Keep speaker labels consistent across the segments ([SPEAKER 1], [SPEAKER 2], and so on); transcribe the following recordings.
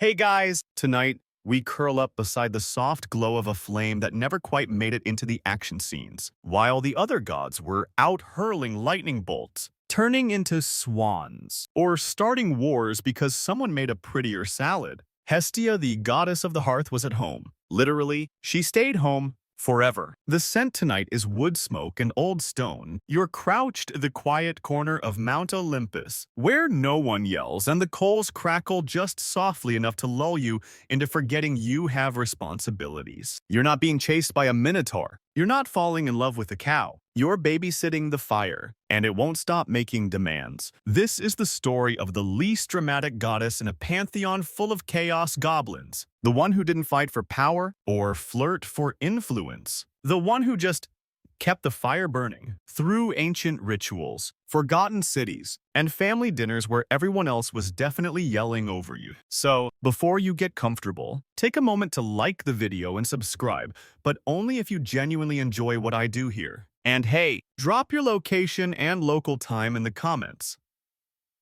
[SPEAKER 1] Hey guys, tonight we curl up beside the soft glow of a flame that never quite made it into the action scenes, while the other gods were out hurling lightning bolts, turning into swans, or starting wars because someone made a prettier salad. Hestia, the goddess of the hearth, was at home. Literally, she stayed home forever. The scent tonight is wood smoke and old stone. You're crouched in the quiet corner of Mount Olympus, where no one yells and the coals crackle just softly enough to lull you into forgetting you have responsibilities. You're not being chased by a minotaur. You're not falling in love with a cow. You're babysitting the fire, and it won't stop making demands. This is the story of the least dramatic goddess in a pantheon full of chaos goblins. The one who didn't fight for power or flirt for influence. The one who just kept the fire burning through ancient rituals, forgotten cities, and family dinners where everyone else was definitely yelling over you. So, before you get comfortable, take a moment to like the video and subscribe, but only if you genuinely enjoy what I do here. And hey, drop your location and local time in the comments.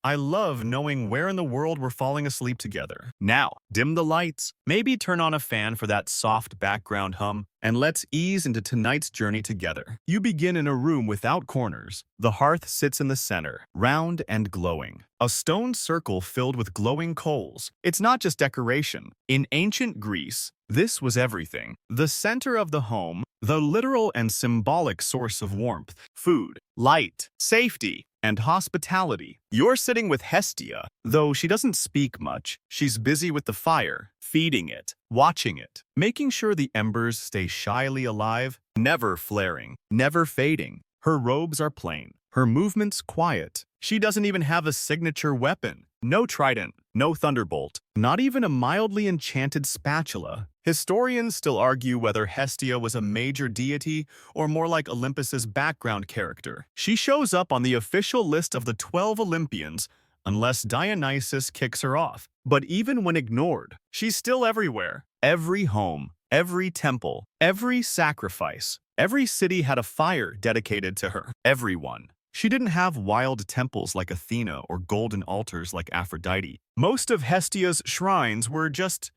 [SPEAKER 1] I love knowing where in the world we're falling asleep together. Now, dim the lights, maybe turn on a fan for that soft background hum, and let's ease into tonight's journey together. You begin in a room without corners. The hearth sits in the center, round and glowing. A stone circle filled with glowing coals. It's not just decoration. In ancient Greece, this was everything. The center of the home, the literal and symbolic source of warmth, food, light, safety, and hospitality. You're sitting with Hestia. Though she doesn't speak much, she's busy with the fire, feeding it, watching it, making sure the embers stay shyly alive, never flaring, never fading. Her robes are plain, her movements quiet. She doesn't even have a signature weapon. No trident, no thunderbolt, not even a mildly enchanted spatula. Historians still argue whether Hestia was a major deity or more like Olympus's background character. She shows up on the official list of the 12 Olympians, unless Dionysus kicks her off. But even when ignored, she's still everywhere. Every home, every temple, every sacrifice, every city had a fire dedicated to her. Everyone. She didn't have wild temples like Athena or golden altars like Aphrodite. Most of Hestia's shrines were just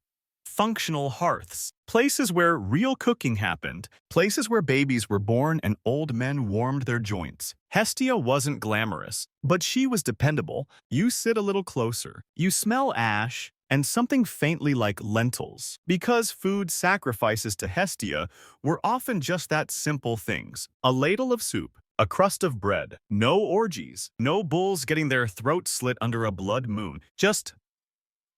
[SPEAKER 1] functional hearths, places where real cooking happened, places where babies were born and old men warmed their joints. Hestia wasn't glamorous, but she was dependable. You sit a little closer, you smell ash, and something faintly like lentils. Because food sacrifices to Hestia were often just that simple things. A ladle of soup, a crust of bread, no orgies, no bulls getting their throats slit under a blood moon, just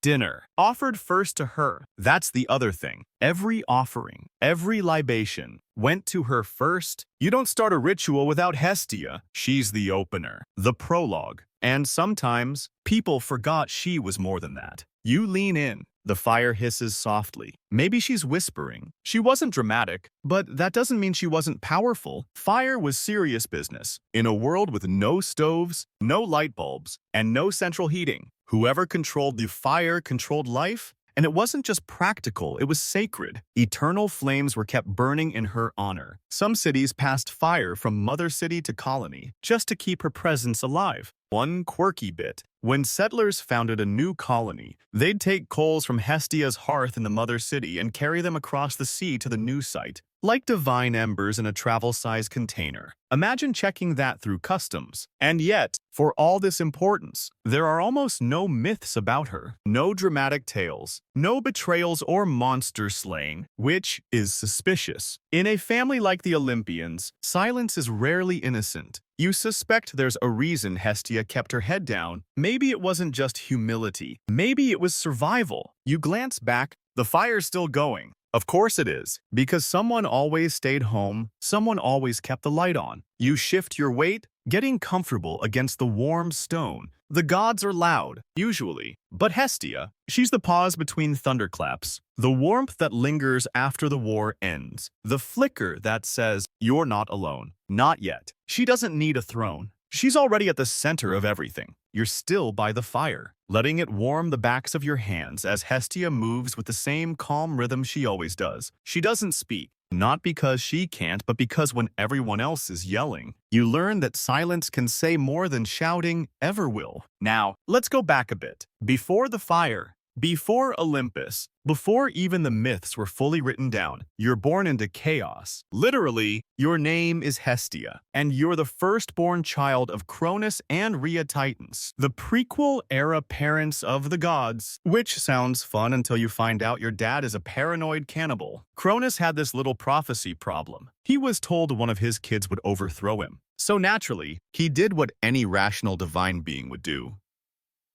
[SPEAKER 1] dinner, offered first to her. That's the other thing. Every offering, every libation went to her first. You don't start a ritual without Hestia. She's the opener, the prologue. And sometimes, people forgot she was more than that. You lean in. The fire hisses softly. Maybe she's whispering. She wasn't dramatic, but that doesn't mean she wasn't powerful. Fire was serious business. In a world with no stoves, no light bulbs, and no central heating, whoever controlled the fire controlled life. And it wasn't just practical, it was sacred. Eternal flames were kept burning in her honor. Some cities passed fire from mother city to colony, just to keep her presence alive. One quirky bit. When settlers founded a new colony, they'd take coals from Hestia's hearth in the mother city and carry them across the sea to the new site, like divine embers in a travel-sized container. Imagine checking that through customs. And yet, for all this importance, there are almost no myths about her, no dramatic tales, no betrayals or monster slaying, which is suspicious. In a family like the Olympians, silence is rarely innocent. You suspect there's a reason Hestia kept her head down. Maybe it wasn't just humility. Maybe it was survival. You glance back, the fire's still going. Of course it is, because someone always stayed home, someone always kept the light on. You shift your weight, getting comfortable against the warm stone. The gods are loud, usually, but Hestia, she's the pause between thunderclaps, the warmth that lingers after the war ends, the flicker that says, you're not alone. Not yet. She doesn't need a throne. She's already at the center of everything. You're still by the fire, letting it warm the backs of your hands as Hestia moves with the same calm rhythm she always does. She doesn't speak, not because she can't, but because when everyone else is yelling, you learn that silence can say more than shouting ever will. Now, let's go back a bit. Before the fire, Before Olympus, before even the myths were fully written down, you're born into chaos. Literally, your name is Hestia, and you're the firstborn child of Cronus and Rhea Titans, the prequel-era parents of the gods, which sounds fun until you find out your dad is a paranoid cannibal. Cronus had this little prophecy problem. He was told one of his kids would overthrow him. So naturally, he did what any rational divine being would do.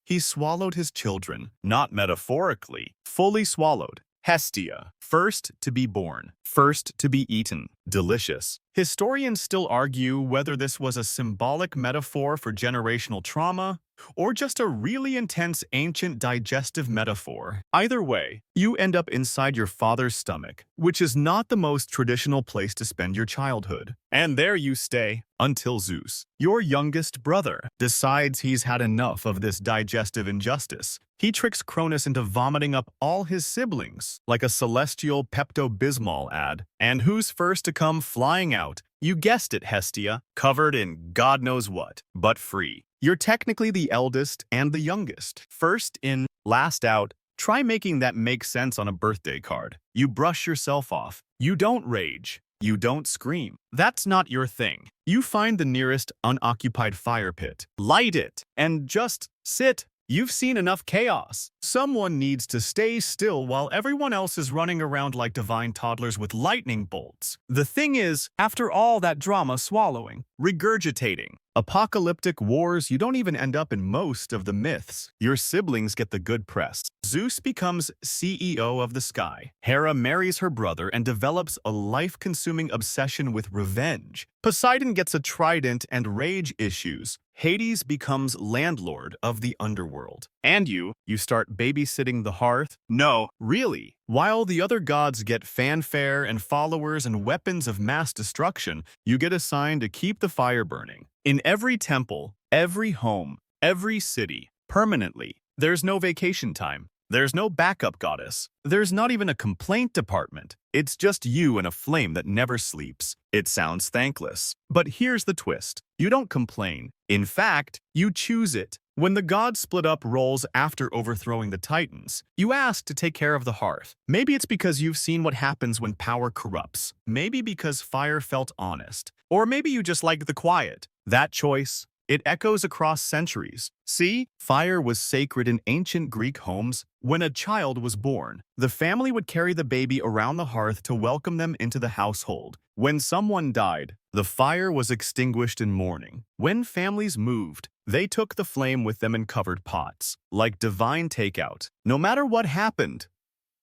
[SPEAKER 1] He swallowed his children, not metaphorically, fully swallowed. Hestia, first to be born, first to be eaten, delicious. Historians still argue whether this was a symbolic metaphor for generational trauma or just a really intense ancient digestive metaphor. Either way, you end up inside your father's stomach, which is not the most traditional place to spend your childhood. And there you stay until Zeus, your youngest brother, decides he's had enough of this digestive injustice. He tricks Cronus into vomiting up all his siblings, like a celestial Pepto-Bismol ad. And who's first to come flying out? You guessed it, Hestia, covered in God knows what, but free. You're technically the eldest and the youngest. First in, last out. Try making that make sense on a birthday card. You brush yourself off. You don't rage. You don't scream. That's not your thing. You find the nearest unoccupied fire pit, light it, and just sit. You've seen enough chaos. Someone needs to stay still while everyone else is running around like divine toddlers with lightning bolts. The thing is, after all that drama swallowing, regurgitating, apocalyptic wars, you don't even end up in most of the myths. Your siblings get the good press. Zeus becomes CEO of the sky. Hera marries her brother and develops a life-consuming obsession with revenge. Poseidon gets a trident and rage issues. Hades becomes landlord of the underworld. And you start babysitting the hearth? No, really. While the other gods get fanfare and followers and weapons of mass destruction, you get assigned to keep the fire burning. In every temple, every home, every city, permanently. There's no vacation time. There's no backup goddess. There's not even a complaint department. It's just you and a flame that never sleeps. It sounds thankless. But here's the twist. You don't complain. In fact, you choose it. When the gods split up roles after overthrowing the Titans, you ask to take care of the hearth. Maybe it's because you've seen what happens when power corrupts. Maybe because fire felt honest. Or maybe you just like the quiet. That choice, it echoes across centuries. See, fire was sacred in ancient Greek homes. When a child was born, the family would carry the baby around the hearth to welcome them into the household. When someone died, the fire was extinguished in mourning. When families moved, they took the flame with them in covered pots, like divine takeout. No matter what happened,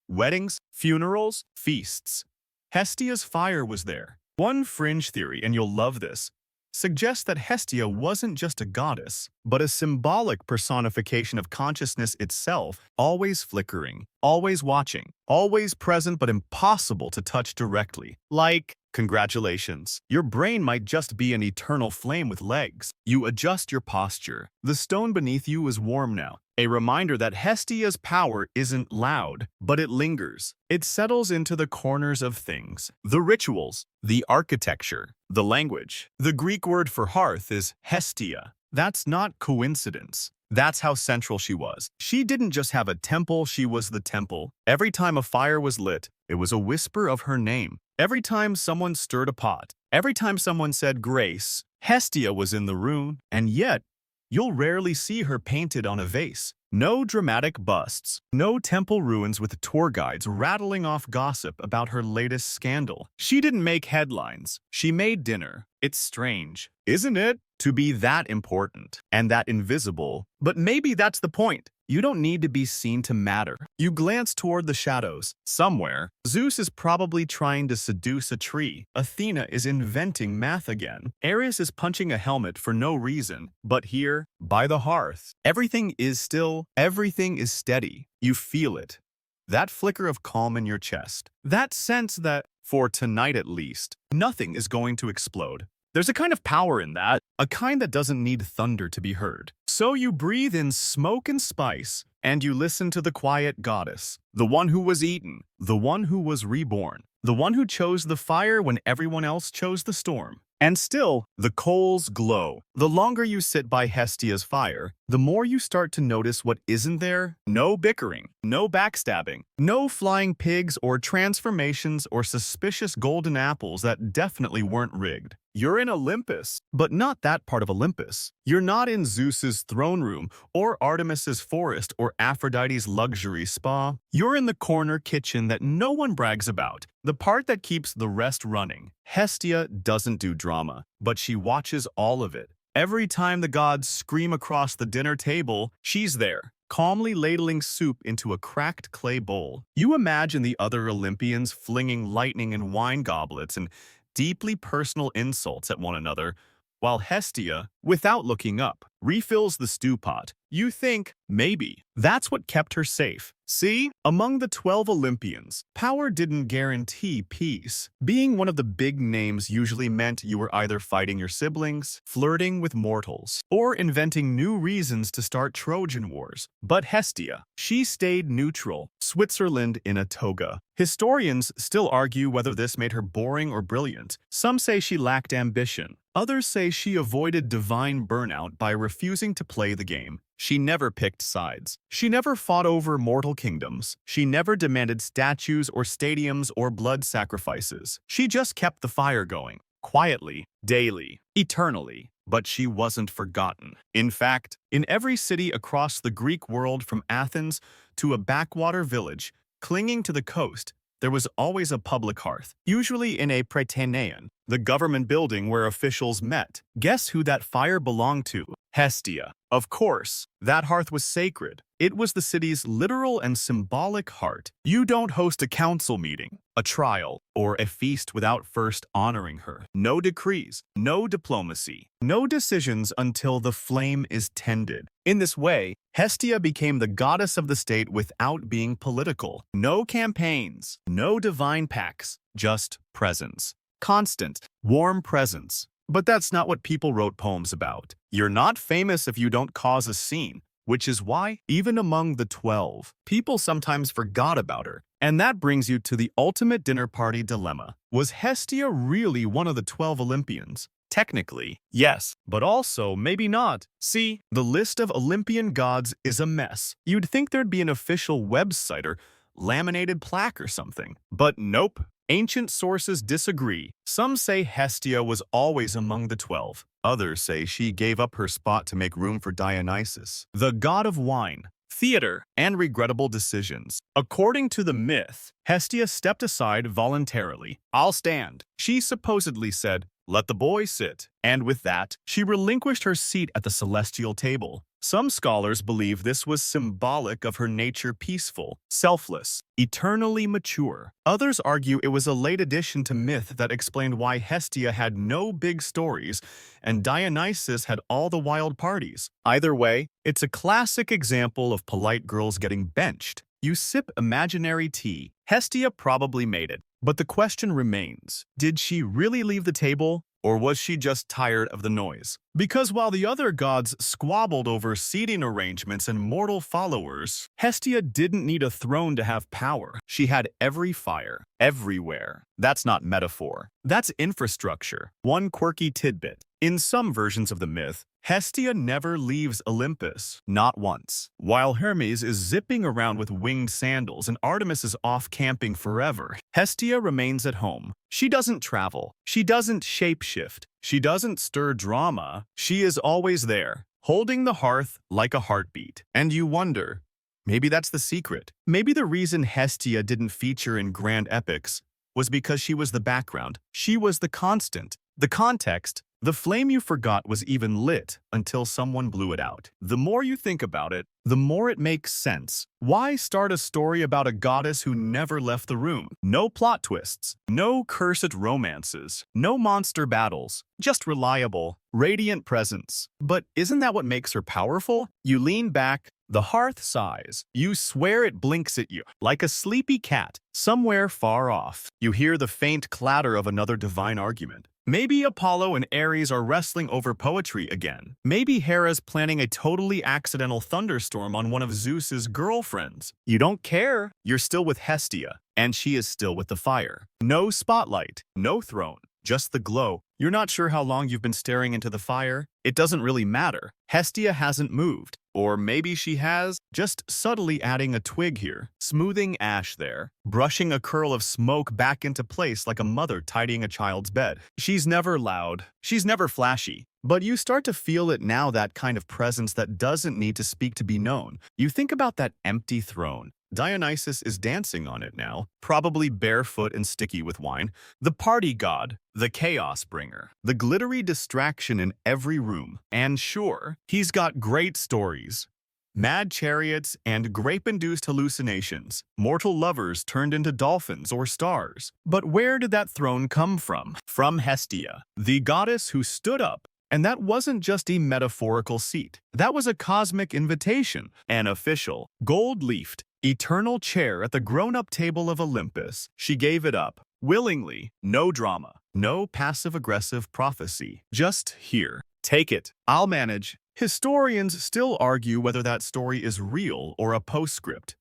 [SPEAKER 1] weddings, funerals, feasts, Hestia's fire was there. One fringe theory, and you'll love this, suggests that Hestia wasn't just a goddess, but a symbolic personification of consciousness itself, always flickering, always watching, always present but impossible to touch directly. Like, congratulations, your brain might just be an eternal flame with legs. You adjust your posture. The stone beneath you is warm now. A reminder that Hestia's power isn't loud, but it lingers. It settles into the corners of things. The rituals, the architecture, the language. The Greek word for hearth is Hestia. That's not coincidence. That's how central she was. She didn't just have a temple, she was the temple. Every time a fire was lit, it was a whisper of her name. Every time someone stirred a pot, every time someone said grace, Hestia was in the room, and yet, you'll rarely see her painted on a vase. No dramatic busts, no temple ruins with tour guides rattling off gossip about her latest scandal. She didn't make headlines. She made dinner. It's strange, isn't it, to be that important and that invisible? But maybe that's the point. You don't need to be seen to matter. You glance toward the shadows. Somewhere, Zeus is probably trying to seduce a tree. Athena is inventing math again. Ares is punching a helmet for no reason. But here, by the hearth, everything is still, everything is steady. You feel it. That flicker of calm in your chest. That sense that, for tonight at least, nothing is going to explode. There's a kind of power in that, a kind that doesn't need thunder to be heard. So you breathe in smoke and spice, and you listen to the quiet goddess, the one who was eaten, the one who was reborn, the one who chose the fire when everyone else chose the storm. And still, the coals glow. The longer you sit by Hestia's fire, the more you start to notice what isn't there. No bickering, no backstabbing, no flying pigs or transformations or suspicious golden apples that definitely weren't rigged. You're in Olympus, but not that part of Olympus. You're not in Zeus's throne room, or Artemis's forest, or Aphrodite's luxury spa. You're in the corner kitchen that no one brags about, the part that keeps the rest running. Hestia doesn't do drama, but she watches all of it. Every time the gods scream across the dinner table, she's there, calmly ladling soup into a cracked clay bowl. You imagine the other Olympians flinging lightning and wine goblets and deeply personal insults at one another, while Hestia, without looking up, refills the stew pot. You think, maybe, that's what kept her safe. See, among the 12 Olympians, power didn't guarantee peace. Being one of the big names usually meant you were either fighting your siblings, flirting with mortals, or inventing new reasons to start Trojan Wars. But Hestia, she stayed neutral, Switzerland in a toga. Historians still argue whether this made her boring or brilliant. Some say she lacked ambition. Others say she avoided divine burnout by refusing to play the game. She never picked sides. She never fought over mortal kingdoms. She never demanded statues or stadiums or blood sacrifices. She just kept the fire going, quietly, daily, eternally. But she wasn't forgotten. In fact, in every city across the Greek world, from Athens to a backwater village clinging to the coast, there was always a public hearth, usually in a Prytaneon, the government building where officials met. Guess who that fire belonged to? Hestia. Of course, that hearth was sacred. It was the city's literal and symbolic heart. You don't host a council meeting, a trial, or a feast without first honoring her. No decrees, no diplomacy, no decisions until the flame is tended. In this way, Hestia became the goddess of the state without being political. No campaigns, no divine pacts, just presence. Constant, warm presence. But that's not what people wrote poems about. You're not famous if you don't cause a scene, which is why, even among the 12, people sometimes forgot about her. And that brings you to the ultimate dinner party dilemma. Was Hestia really one of the 12 Olympians? Technically, yes, but also maybe not. See, the list of Olympian gods is a mess. You'd think there'd be an official website or laminated plaque or something. But nope. Ancient sources disagree. Some say Hestia was always among the 12. Others say she gave up her spot to make room for Dionysus, the god of wine, theater, and regrettable decisions. According to the myth, Hestia stepped aside voluntarily. "I'll stand," she supposedly said. "Let the boy sit." And with that, she relinquished her seat at the celestial table. Some scholars believe this was symbolic of her nature peaceful, selfless, eternally mature. Others argue it was a late addition to myth that explained why Hestia had no big stories and Dionysus had all the wild parties. Either way, it's a classic example of polite girls getting benched. You sip imaginary tea. Hestia probably made it. But the question remains, did she really leave the table? Or was she just tired of the noise? Because while the other gods squabbled over seating arrangements and mortal followers, Hestia didn't need a throne to have power. She had every fire, everywhere. That's not metaphor. That's infrastructure. One quirky tidbit. In some versions of the myth, Hestia never leaves Olympus, not once. While Hermes is zipping around with winged sandals and Artemis is off camping forever, Hestia remains at home. She doesn't travel. She doesn't shapeshift. She doesn't stir drama. She is always there, holding the hearth like a heartbeat. And you wonder, maybe that's the secret. Maybe the reason Hestia didn't feature in grand epics was because she was the background. She was the constant, the context. The flame you forgot was even lit until someone blew it out. The more you think about it, the more it makes sense. Why start a story about a goddess who never left the room? No plot twists, no cursed romances, no monster battles, just reliable, radiant presence. But isn't that what makes her powerful? You lean back, the hearth sighs. You swear it blinks at you, like a sleepy cat, somewhere far off. You hear the faint clatter of another divine argument. Maybe Apollo and Ares are wrestling over poetry again. Maybe Hera's planning a totally accidental thunderstorm on one of Zeus's girlfriends. You don't care. You're still with Hestia, and she is still with the fire. No spotlight, no throne, just the glow. You're not sure how long you've been staring into the fire? It doesn't really matter. Hestia hasn't moved. Or maybe she has, just subtly adding a twig here, smoothing ash there, brushing a curl of smoke back into place like a mother tidying a child's bed. She's never loud. She's never flashy. But you start to feel it now, that kind of presence that doesn't need to speak to be known. You think about that empty throne. Dionysus is dancing on it now, probably barefoot and sticky with wine. The party god, the chaos bringer, the glittery distraction in every room. And sure, he's got great stories. Mad chariots and grape-induced hallucinations, mortal lovers turned into dolphins or stars. But where did that throne come from? From Hestia, the goddess who stood up. And that wasn't just a metaphorical seat. That was a cosmic invitation, an official, gold-leafed, eternal chair at the grown-up table of Olympus. She gave it up, willingly, no drama, no passive-aggressive prophecy. Just here, take it, I'll manage. Historians still argue whether that story is real or a postscript.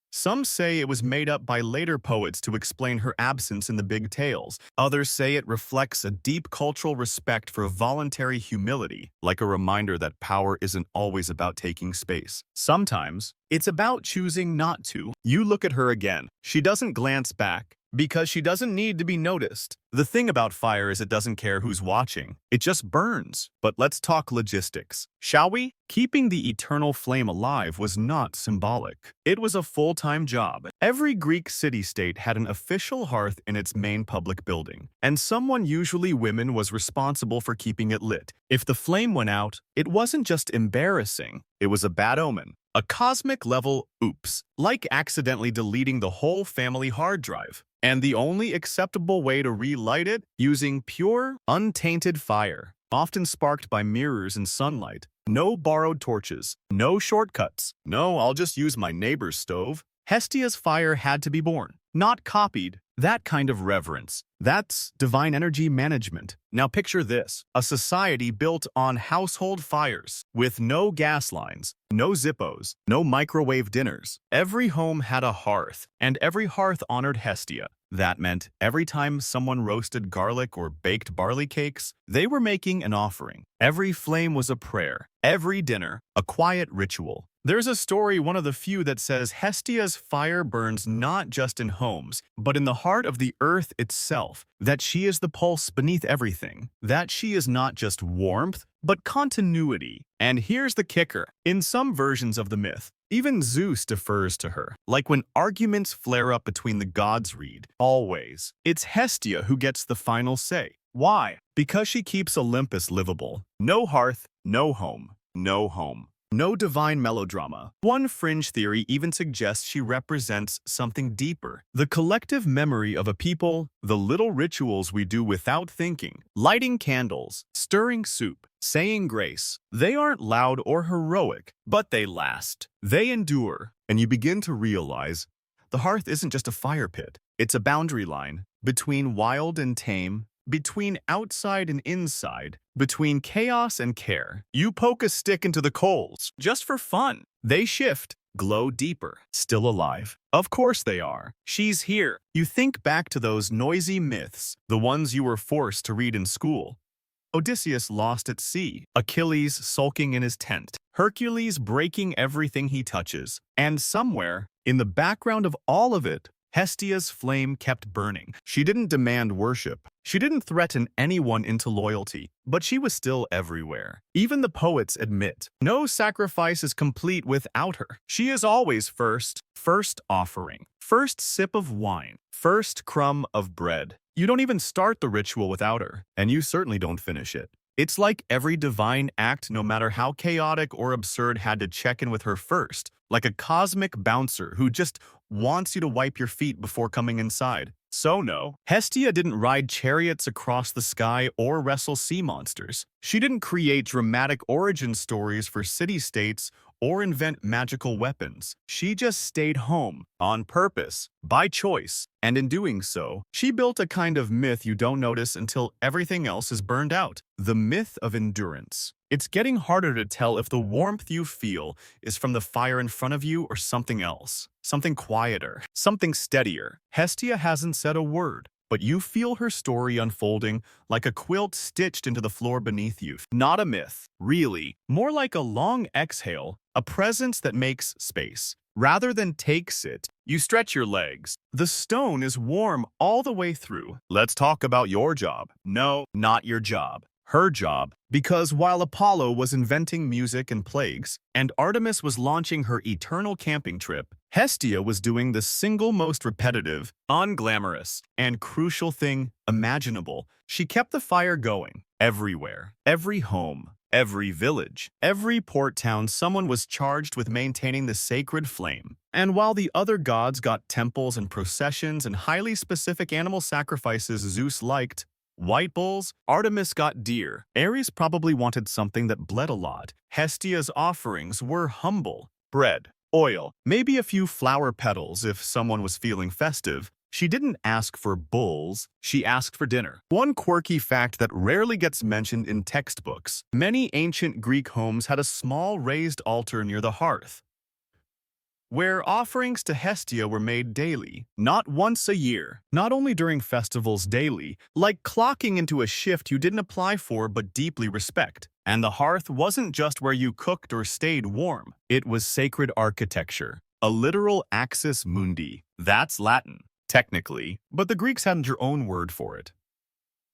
[SPEAKER 1] Some say it was made up by later poets to explain her absence in the big tales. Others say it reflects a deep cultural respect for voluntary humility, like a reminder that power isn't always about taking space. Sometimes, it's about choosing not to. You look at her again. She doesn't glance back, because she doesn't need to be noticed. The thing about fire is it doesn't care who's watching. It just burns. But let's talk logistics, shall we? Keeping the eternal flame alive was not symbolic. It was a full-time job. Every Greek city-state had an official hearth in its main public building, and someone, usually women, was responsible for keeping it lit. If the flame went out, it wasn't just embarrassing, it was a bad omen. A cosmic-level oops, like accidentally deleting the whole family hard drive. And the only acceptable way to relight it? Using pure, untainted fire, often sparked by mirrors and sunlight. No borrowed torches, no shortcuts. No, I'll just use my neighbor's stove. Hestia's fire had to be born, not copied. That kind of reverence. That's divine energy management. Now picture this, a society built on household fires, with no gas lines, no Zippos, no microwave dinners. Every home had a hearth, and every hearth honored Hestia. That meant every time someone roasted garlic or baked barley cakes, they were making an offering. Every flame was a prayer. Every dinner, a quiet ritual. There's a story, one of the few, that says Hestia's fire burns not just in homes, but in the heart of the earth itself, that she is the pulse beneath everything, that she is not just warmth, but continuity. And here's the kicker. In some versions of the myth, even Zeus defers to her. Like when arguments flare up between the gods, always, it's Hestia who gets the final say. Why? Because she keeps Olympus livable. No hearth, no home, no home. No divine melodrama. One fringe theory even suggests she represents something deeper. The collective memory of a people, the little rituals we do without thinking. Lighting candles, stirring soup, saying grace. They aren't loud or heroic, but they last. They endure. And you begin to realize the hearth isn't just a fire pit. It's a boundary line between wild and tame, between outside and inside, between chaos and care. You poke a stick into the coals, just for fun. They shift, glow deeper, still alive. Of course they are. She's here. You think back to those noisy myths, the ones you were forced to read in school. Odysseus lost at sea, Achilles sulking in his tent, Hercules breaking everything he touches. And somewhere, in the background of all of it, Hestia's flame kept burning. She didn't demand worship. She didn't threaten anyone into loyalty, but she was still everywhere. Even the poets admit, no sacrifice is complete without her. She is always first offering, first sip of wine, first crumb of bread. You don't even start the ritual without her, and you certainly don't finish it. It's like every divine act, no matter how chaotic or absurd, had to check in with her first, like a cosmic bouncer who just wants you to wipe your feet before coming inside. So no, Hestia didn't ride chariots across the sky or wrestle sea monsters. She didn't create dramatic origin stories for city-states or invent magical weapons. She just stayed home, on purpose, by choice, and in doing so, she built a kind of myth you don't notice until everything else is burned out. The myth of endurance. It's getting harder to tell if the warmth you feel is from the fire in front of you or something else. Something quieter, something steadier. Hestia hasn't said a word, but you feel her story unfolding like a quilt stitched into the floor beneath you. Not a myth, really. More like a long exhale, a presence that makes space. Rather than takes it, you stretch your legs. The stone is warm all the way through. Let's talk about your job. No, not your job. Her job. Because while Apollo was inventing music and plagues, and Artemis was launching her eternal camping trip, Hestia was doing the single most repetitive, unglamorous, and crucial thing imaginable. She kept the fire going everywhere, every home, every village, every port town. Someone was charged with maintaining the sacred flame. And while the other gods got temples and processions and highly specific animal sacrifices Zeus liked, white bulls, Artemis got deer. Ares probably wanted something that bled a lot. Hestia's offerings were humble. Bread, oil, maybe a few flower petals if someone was feeling festive. She didn't ask for bulls, she asked for dinner. One quirky fact that rarely gets mentioned in textbooks: many ancient Greek homes had a small raised altar near the hearth, where offerings to Hestia were made daily, not once a year, not only during festivals daily, like clocking into a shift you didn't apply for but deeply respect. And the hearth wasn't just where you cooked or stayed warm. It was sacred architecture, a literal axis mundi. That's Latin, technically, but the Greeks had their own word for it.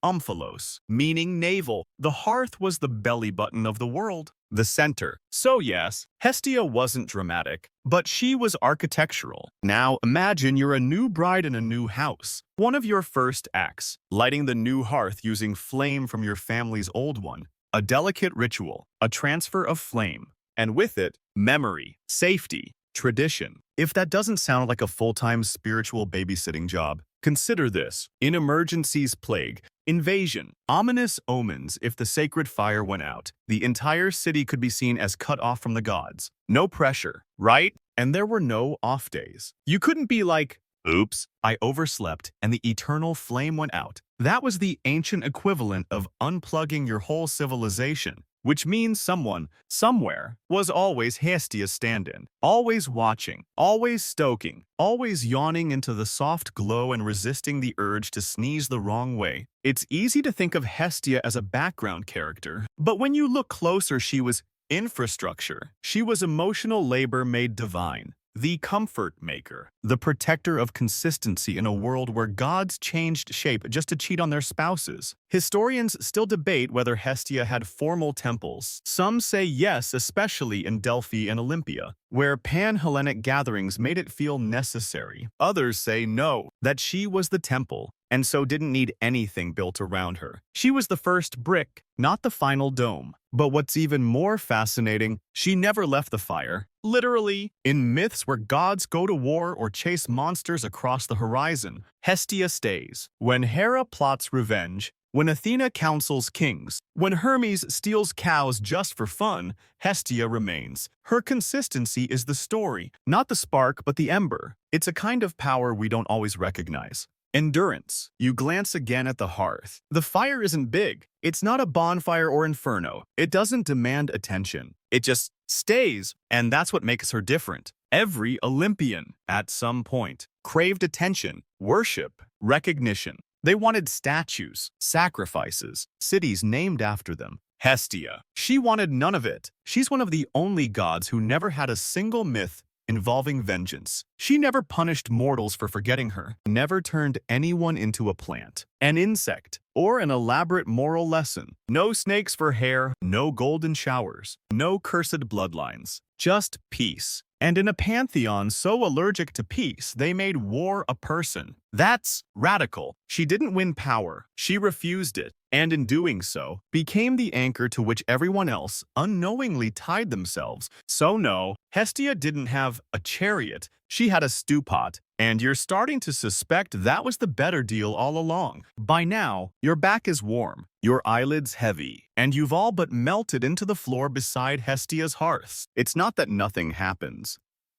[SPEAKER 1] Omphalos, meaning navel. The hearth was the belly button of the world, the center. So yes, Hestia wasn't dramatic, but she was architectural. Now imagine you're a new bride in a new house. One of your first acts, lighting the new hearth using flame from your family's old one. A delicate ritual, a transfer of flame, and with it, memory, safety, tradition. If that doesn't sound like a full-time spiritual babysitting job, consider this: in emergencies, plague, invasion, ominous omens. If the sacred fire went out, the entire city could be seen as cut off from the gods. No pressure, right? And there were no off days. You couldn't be like, oops, I overslept and the eternal flame went out. That was the ancient equivalent of unplugging your whole civilization, which means someone, somewhere, was always Hestia's stand-in. Always watching, always stoking, always yawning into the soft glow and resisting the urge to sneeze the wrong way. It's easy to think of Hestia as a background character, but when you look closer, she was infrastructure. She was emotional labor made divine. The comfort maker, the protector of consistency in a world where gods changed shape just to cheat on their spouses. Historians still debate whether Hestia had formal temples. Some say yes, especially in Delphi and Olympia, where pan-Hellenic gatherings made it feel necessary. Others say no, that she was the temple, and so didn't need anything built around her. She was the first brick, not the final dome. But what's even more fascinating, she never left the fire. Literally, in myths where gods go to war or chase monsters across the horizon, Hestia stays. When Hera plots revenge, when Athena counsels kings, when Hermes steals cows just for fun, Hestia remains. Her consistency is the story, not the spark but the ember. It's a kind of power we don't always recognize. Endurance. You glance again at the hearth. The fire isn't big. It's not a bonfire or inferno. It doesn't demand attention. It just stays, and that's what makes her different. Every Olympian, at some point, craved attention, worship, recognition. They wanted statues, sacrifices, cities named after them. Hestia. She wanted none of it. She's one of the only gods who never had a single myth involving vengeance. She never punished mortals for forgetting her, never turned anyone into a plant, an insect, or an elaborate moral lesson. No snakes for hair, no golden showers, no cursed bloodlines, just peace. And in a pantheon so allergic to peace, they made war a person. That's radical. She didn't win power, she refused it, and in doing so, became the anchor to which everyone else unknowingly tied themselves. So no, Hestia didn't have a chariot, she had a stew pot. And you're starting to suspect that was the better deal all along. By now, your back is warm, your eyelids heavy, and you've all but melted into the floor beside Hestia's hearth. It's not that nothing happens.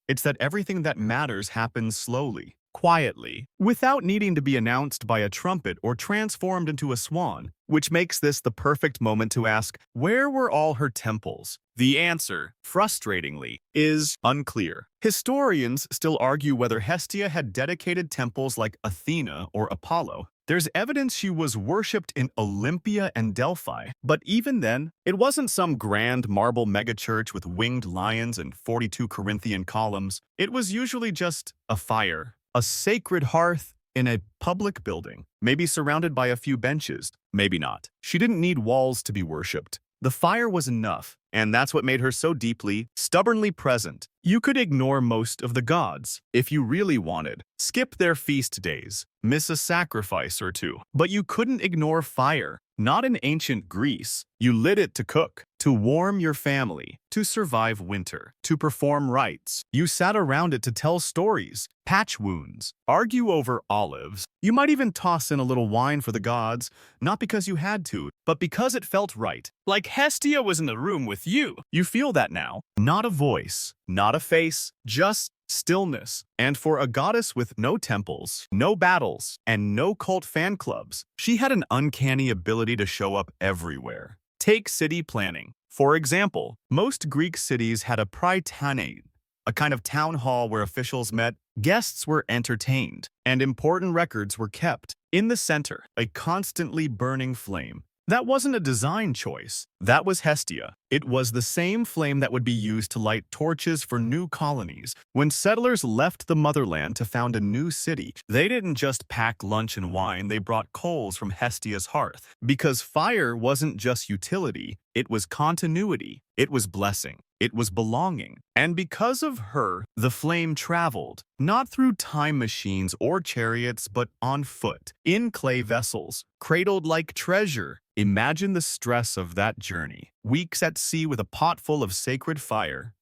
[SPEAKER 1] It's that everything that matters happens slowly, quietly, without needing to be announced by a trumpet or transformed into a swan, which makes this the perfect moment to ask, where were all her temples? The answer, frustratingly, is unclear. Historians still argue whether Hestia had dedicated temples like Athena or Apollo, There's evidence she was worshipped in Olympia and Delphi, but even then, it wasn't some grand marble megachurch with winged lions and 42 Corinthian columns. It was usually just a fire, a sacred hearth in a public building, maybe surrounded by a few benches, maybe not. She didn't need walls to be worshipped. The fire was enough, and that's what made her so deeply, stubbornly present. You could ignore most of the gods, if you really wanted. Skip their feast days, miss a sacrifice or two. But you couldn't ignore fire. Not in ancient Greece. You lit it to cook, to warm your family, to survive winter, to perform rites. You sat around it to tell stories, patch wounds, argue over olives. You might even toss in a little wine for the gods, not because you had to, but because it felt right. Like Hestia was in the room with you. You feel that now. Not a voice, not a face, just stillness. And for a goddess with no temples, no battles, and no cult fan clubs, she had an uncanny ability to show up everywhere. Take city planning. For example, most Greek cities had a prytaneion, a kind of town hall where officials met, guests were entertained, and important records were kept. In the center, a constantly burning flame. That wasn't a design choice. That was Hestia. It was the same flame that would be used to light torches for new colonies. When settlers left the motherland to found a new city, they didn't just pack lunch and wine, they brought coals from Hestia's hearth. Because fire wasn't just utility, it was continuity, it was blessing, it was belonging. And because of her, the flame traveled, not through time machines or chariots, but on foot, in clay vessels, cradled like treasure. Imagine the stress of that journey. Weeks at sea with a pot full of sacred fire.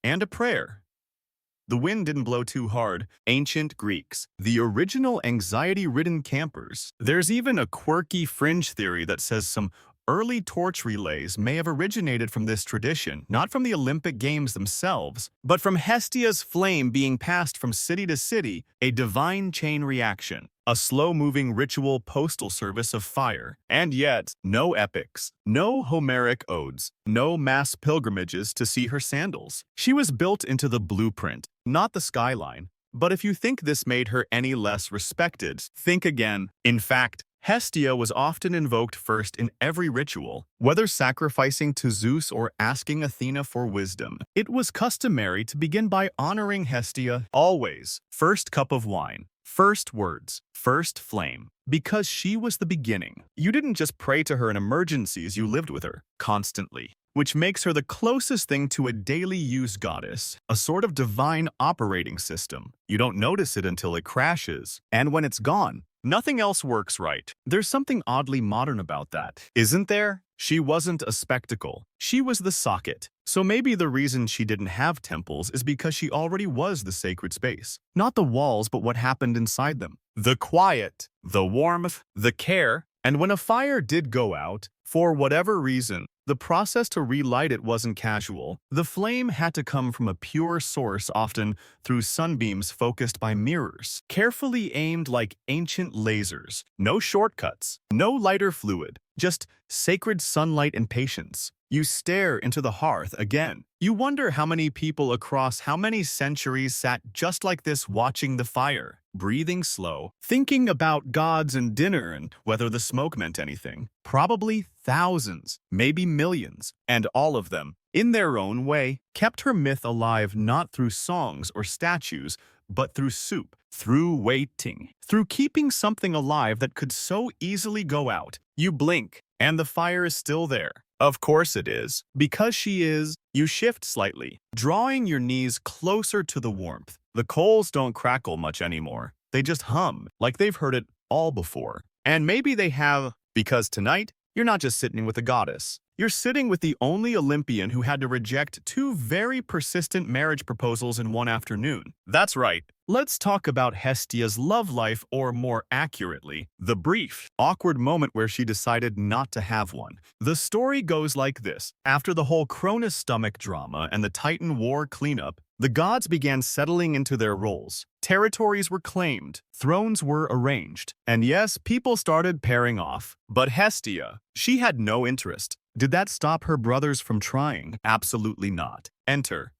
[SPEAKER 1] And a prayer. The wind didn't blow too hard. Ancient Greeks, the original anxiety-ridden campers. There's even a quirky fringe theory that says some early torch relays may have originated from this tradition, not from the Olympic Games themselves, but from Hestia's flame being passed from city to city, a divine chain reaction, a slow-moving ritual postal service of fire. And yet, no epics, no Homeric odes, no mass pilgrimages to see her sandals. She was built into the blueprint, not the skyline. But if you think this made her any less respected, think again. In fact, Hestia was often invoked first in every ritual, whether sacrificing to Zeus or asking Athena for wisdom. It was customary to begin by honoring Hestia always. First cup of wine, first words, first flame. Because she was the beginning. You didn't just pray to her in emergencies, you lived with her constantly. Which makes her the closest thing to a daily use goddess, a sort of divine operating system. You don't notice it until it crashes, and when it's gone, nothing else works right. There's something oddly modern about that, isn't there? She wasn't a spectacle. She was the socket. So maybe the reason she didn't have temples is because she already was the sacred space. Not the walls, but what happened inside them. The quiet, the warmth, the care. And when a fire did go out, for whatever reason, the process to relight it wasn't casual. The flame had to come from a pure source, often through sunbeams focused by mirrors, carefully aimed like ancient lasers. No shortcuts, no lighter fluid, just sacred sunlight and patience. You stare into the hearth again. You wonder how many people across how many centuries sat just like this watching the fire, breathing slow, thinking about gods and dinner and whether the smoke meant anything. Probably thousands, maybe millions, and all of them, in their own way, kept her myth alive not through songs or statues, but through soup, through waiting, through keeping something alive that could so easily go out. You blink, and the fire is still there. Of course it is. Because she is, you shift slightly, drawing your knees closer to the warmth. The coals don't crackle much anymore. They just hum, like they've heard it all before. And maybe they have, because tonight, you're not just sitting with a goddess. You're sitting with the only Olympian who had to reject 2 very persistent marriage proposals in one afternoon. That's right. Let's talk about Hestia's love life, or more accurately, the brief, awkward moment where she decided not to have one. The story goes like this. After the whole Cronus stomach drama and the Titan War cleanup, the gods began settling into their roles. Territories were claimed, thrones were arranged, and yes, people started pairing off. But Hestia, she had no interest. Did that stop her brothers from trying? Absolutely not. Enter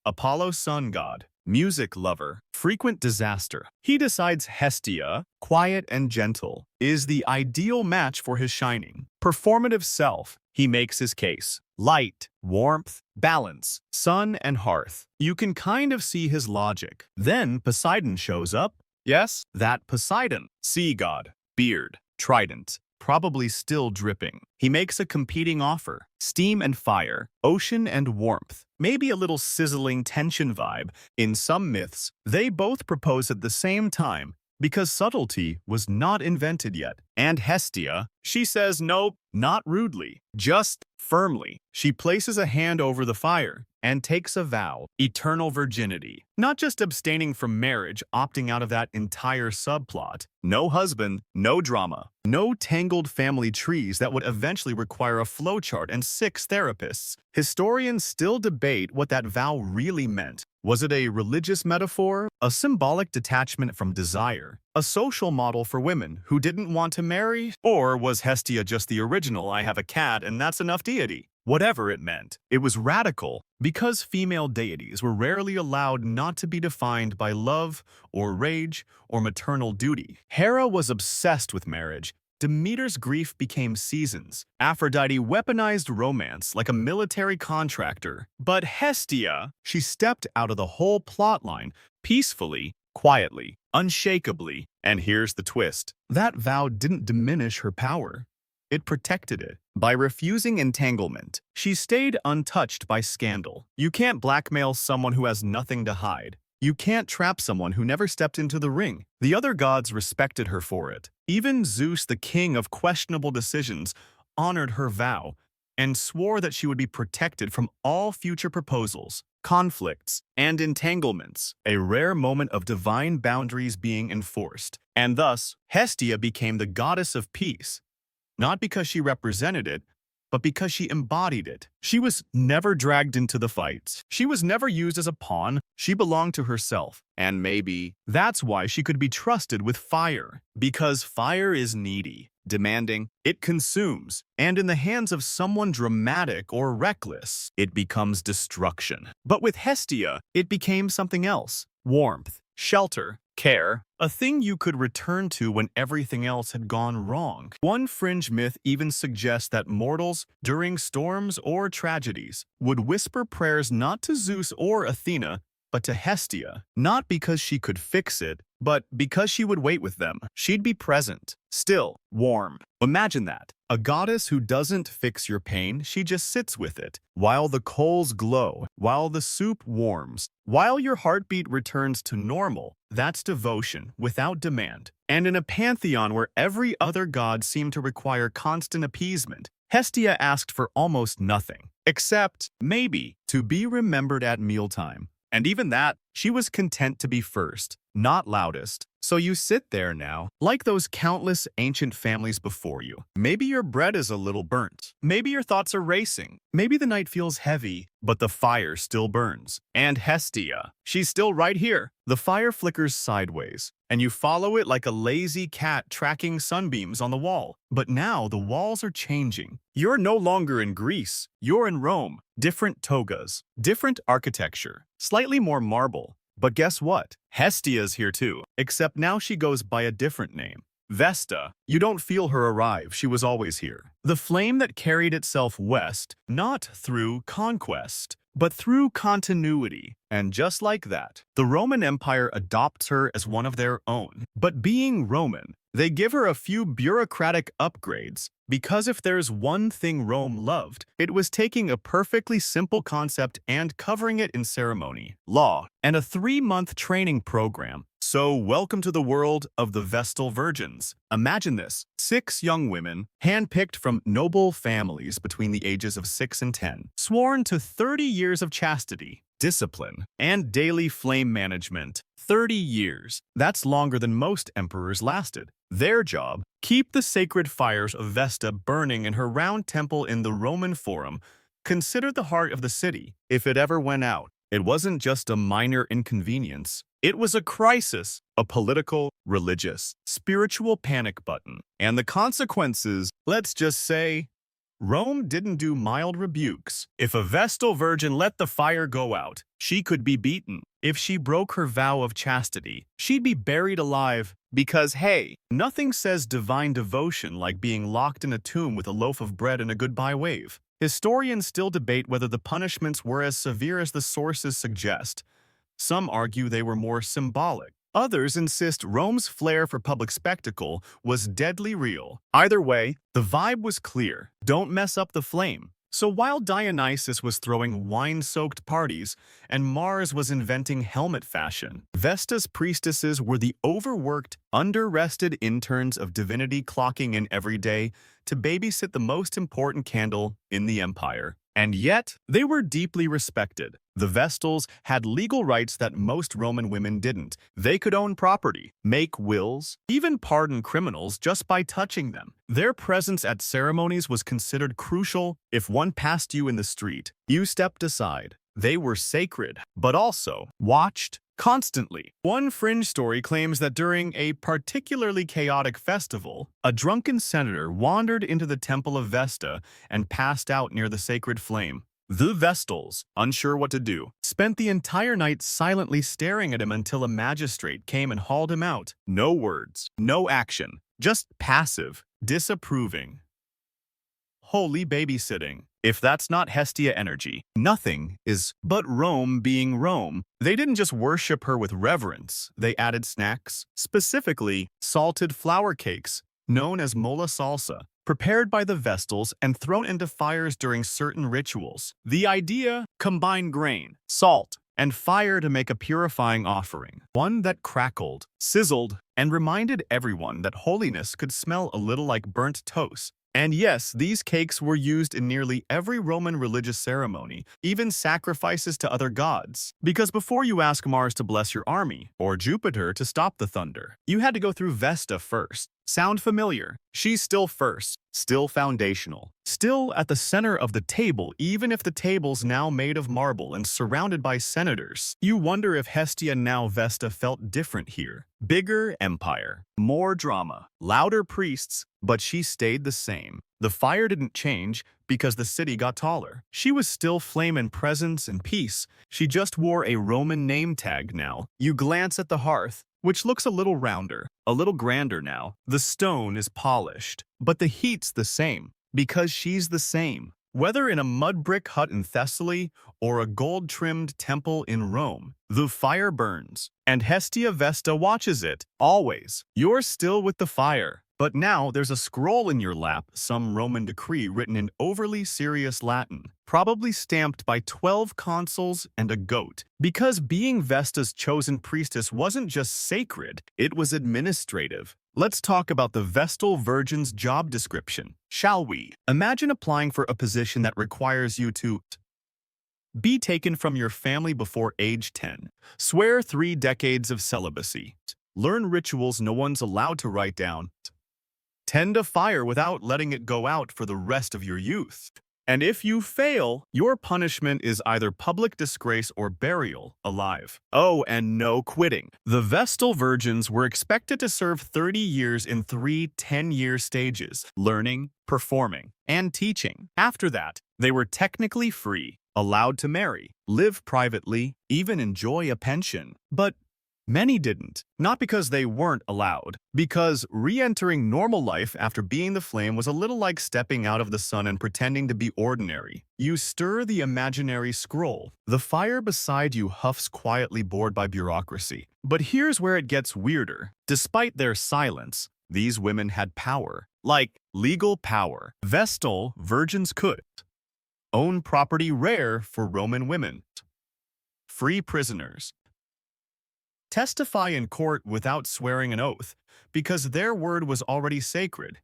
[SPEAKER 1] Apollo, sun god. music lover, frequent disaster. He decides Hestia, quiet and gentle, is the ideal match for his shining, performative self. He makes his case. Light, warmth, balance, sun and hearth. You can kind of see his logic. Then Poseidon shows up. Yes, that Poseidon, sea god, beard, trident, probably still dripping. He makes a competing offer. Steam and fire, ocean and warmth, maybe a little sizzling tension vibe. In some myths, they both propose at the same time because subtlety was not invented yet. And Hestia, she says nope, not rudely, just firmly. She places a hand over the fire and takes a vow, eternal virginity. Not just abstaining from marriage, opting out of that entire subplot. No husband, no drama, no tangled family trees that would eventually require a flowchart and 6 therapists. Historians still debate what that vow really meant. Was it a religious metaphor, a symbolic detachment from desire, a social model for women who didn't want to marry? Or was Hestia just the original I have a cat and that's enough deity? Whatever it meant, it was radical because female deities were rarely allowed not to be defined by love or rage or maternal duty. Hera was obsessed with marriage. Demeter's grief became seasons. Aphrodite weaponized romance like a military contractor. But Hestia, she stepped out of the whole plotline peacefully, quietly, unshakably. And here's the twist. That vow didn't diminish her power. It protected it. By refusing entanglement, she stayed untouched by scandal. You can't blackmail someone who has nothing to hide. You can't trap someone who never stepped into the ring. The other gods respected her for it. Even Zeus, the king of questionable decisions, honored her vow and swore that she would be protected from all future proposals, conflicts, and entanglements, a rare moment of divine boundaries being enforced. And thus, Hestia became the goddess of peace, not because she represented it, but because she embodied it. She was never dragged into the fights. She was never used as a pawn. She belonged to herself. And maybe that's why she could be trusted with fire. Because fire is needy, demanding, it consumes. And in the hands of someone dramatic or reckless, it becomes destruction. But with Hestia, it became something else. Warmth, shelter, care, a thing you could return to when everything else had gone wrong. One fringe myth even suggests that mortals, during storms or tragedies, would whisper prayers not to Zeus or Athena, but to Hestia, not because she could fix it, but because she would wait with them. She'd be present, still, warm. Imagine that. A goddess who doesn't fix your pain, she just sits with it. While the coals glow, while the soup warms, while your heartbeat returns to normal, that's devotion without demand. And in a pantheon where every other god seemed to require constant appeasement, Hestia asked for almost nothing, except, maybe, to be remembered at mealtime. And even that, she was content to be first, not loudest. So you sit there now, like those countless ancient families before you. Maybe your bread is a little burnt. Maybe your thoughts are racing. Maybe the night feels heavy, but the fire still burns. And Hestia, she's still right here. The fire flickers sideways, and you follow it like a lazy cat tracking sunbeams on the wall. But now the walls are changing. You're no longer in Greece. You're in Rome. Different togas, different architecture, slightly more marble. But guess what? Hestia's here too, except now she goes by a different name. Vesta. You don't feel her arrive, she was always here. The flame that carried itself west, not through conquest, but through continuity. And just like that, the Roman Empire adopts her as one of their own. But being Roman, they give her a few bureaucratic upgrades, because if there's one thing Rome loved, it was taking a perfectly simple concept and covering it in ceremony, law, and a 3-month training program. So welcome to the world of the Vestal Virgins. Imagine this, 6 young women, handpicked from noble families between the ages of 6 and 10, sworn to 30 years of chastity, discipline, and daily flame management. 30 years. That's longer than most emperors lasted. Their job, keep the sacred fires of Vesta burning in her round temple in the Roman Forum, considered the heart of the city. If it ever went out, it wasn't just a minor inconvenience. It was a crisis, a political, religious, spiritual panic button. And the consequences, let's just say, Rome didn't do mild rebukes. If a Vestal virgin let the fire go out, she could be beaten. If she broke her vow of chastity, she'd be buried alive. Because, hey, nothing says divine devotion like being locked in a tomb with a loaf of bread and a goodbye wave. Historians still debate whether the punishments were as severe as the sources suggest. Some argue they were more symbolic. Others insist Rome's flair for public spectacle was deadly real. Either way, the vibe was clear. Don't mess up the flame. So while Dionysus was throwing wine-soaked parties and Mars was inventing helmet fashion, Vesta's priestesses were the overworked, under-rested interns of divinity clocking in every day to babysit the most important candle in the empire. And yet, they were deeply respected. The Vestals had legal rights that most Roman women didn't. They could own property, make wills, even pardon criminals just by touching them. Their presence at ceremonies was considered crucial. If one passed you in the street, you stepped aside. They were sacred, but also watched constantly. One fringe story claims that during a particularly chaotic festival, a drunken senator wandered into the temple of Vesta and passed out near the sacred flame. The Vestals, unsure what to do, spent the entire night silently staring at him until a magistrate came and hauled him out. No words, no action, just passive, disapproving. Holy babysitting. If that's not Hestia energy, nothing is. But Rome being Rome, they didn't just worship her with reverence. They added snacks, specifically salted flour cakes, known as mola salsa, prepared by the Vestals and thrown into fires during certain rituals. The idea: combine grain, salt, and fire to make a purifying offering. One that crackled, sizzled, and reminded everyone that holiness could smell a little like burnt toast. And yes, these cakes were used in nearly every Roman religious ceremony, even sacrifices to other gods. Because before you ask Mars to bless your army, or Jupiter to stop the thunder, you had to go through Vesta first. Sound familiar? She's still first, still foundational, still at the center of the table, even if the table's now made of marble and surrounded by senators. You wonder if Hestia, now Vesta, felt different here. Bigger empire, more drama, louder priests, but she stayed the same. The fire didn't change because the city got taller. She was still flame and presence and peace. She just wore a Roman name tag now. You glance at the hearth, which looks a little rounder, a little grander now. The stone is polished, but the heat's the same, because she's the same. Whether in a mud brick hut in Thessaly or a gold-trimmed temple in Rome, the fire burns, and Hestia Vesta watches it, always. You're still with the fire. But now there's a scroll in your lap, some Roman decree written in overly serious Latin, probably stamped by 12 consuls and a goat. Because being Vesta's chosen priestess wasn't just sacred, it was administrative. Let's talk about the Vestal Virgin's job description, shall we? Imagine applying for a position that requires you to be taken from your family before age 10, swear 3 decades of celibacy, learn rituals no one's allowed to write down, tend a fire without letting it go out for the rest of your youth. And if you fail, your punishment is either public disgrace or burial alive. Oh, and no quitting. The Vestal Virgins were expected to serve 30 years in 3 10-year stages, learning, performing, and teaching. After that, they were technically free, allowed to marry, live privately, even enjoy a pension. But many didn't, not because they weren't allowed, because re-entering normal life after being the flame was a little like stepping out of the sun and pretending to be ordinary. You stir the imaginary scroll. The fire beside you huffs quietly, bored by bureaucracy. But here's where it gets weirder. Despite their silence, these women had power. Like, legal power. Vestal virgins could own property, rare for Roman women, free prisoners, testify in court without swearing an oath, because their word was already sacred,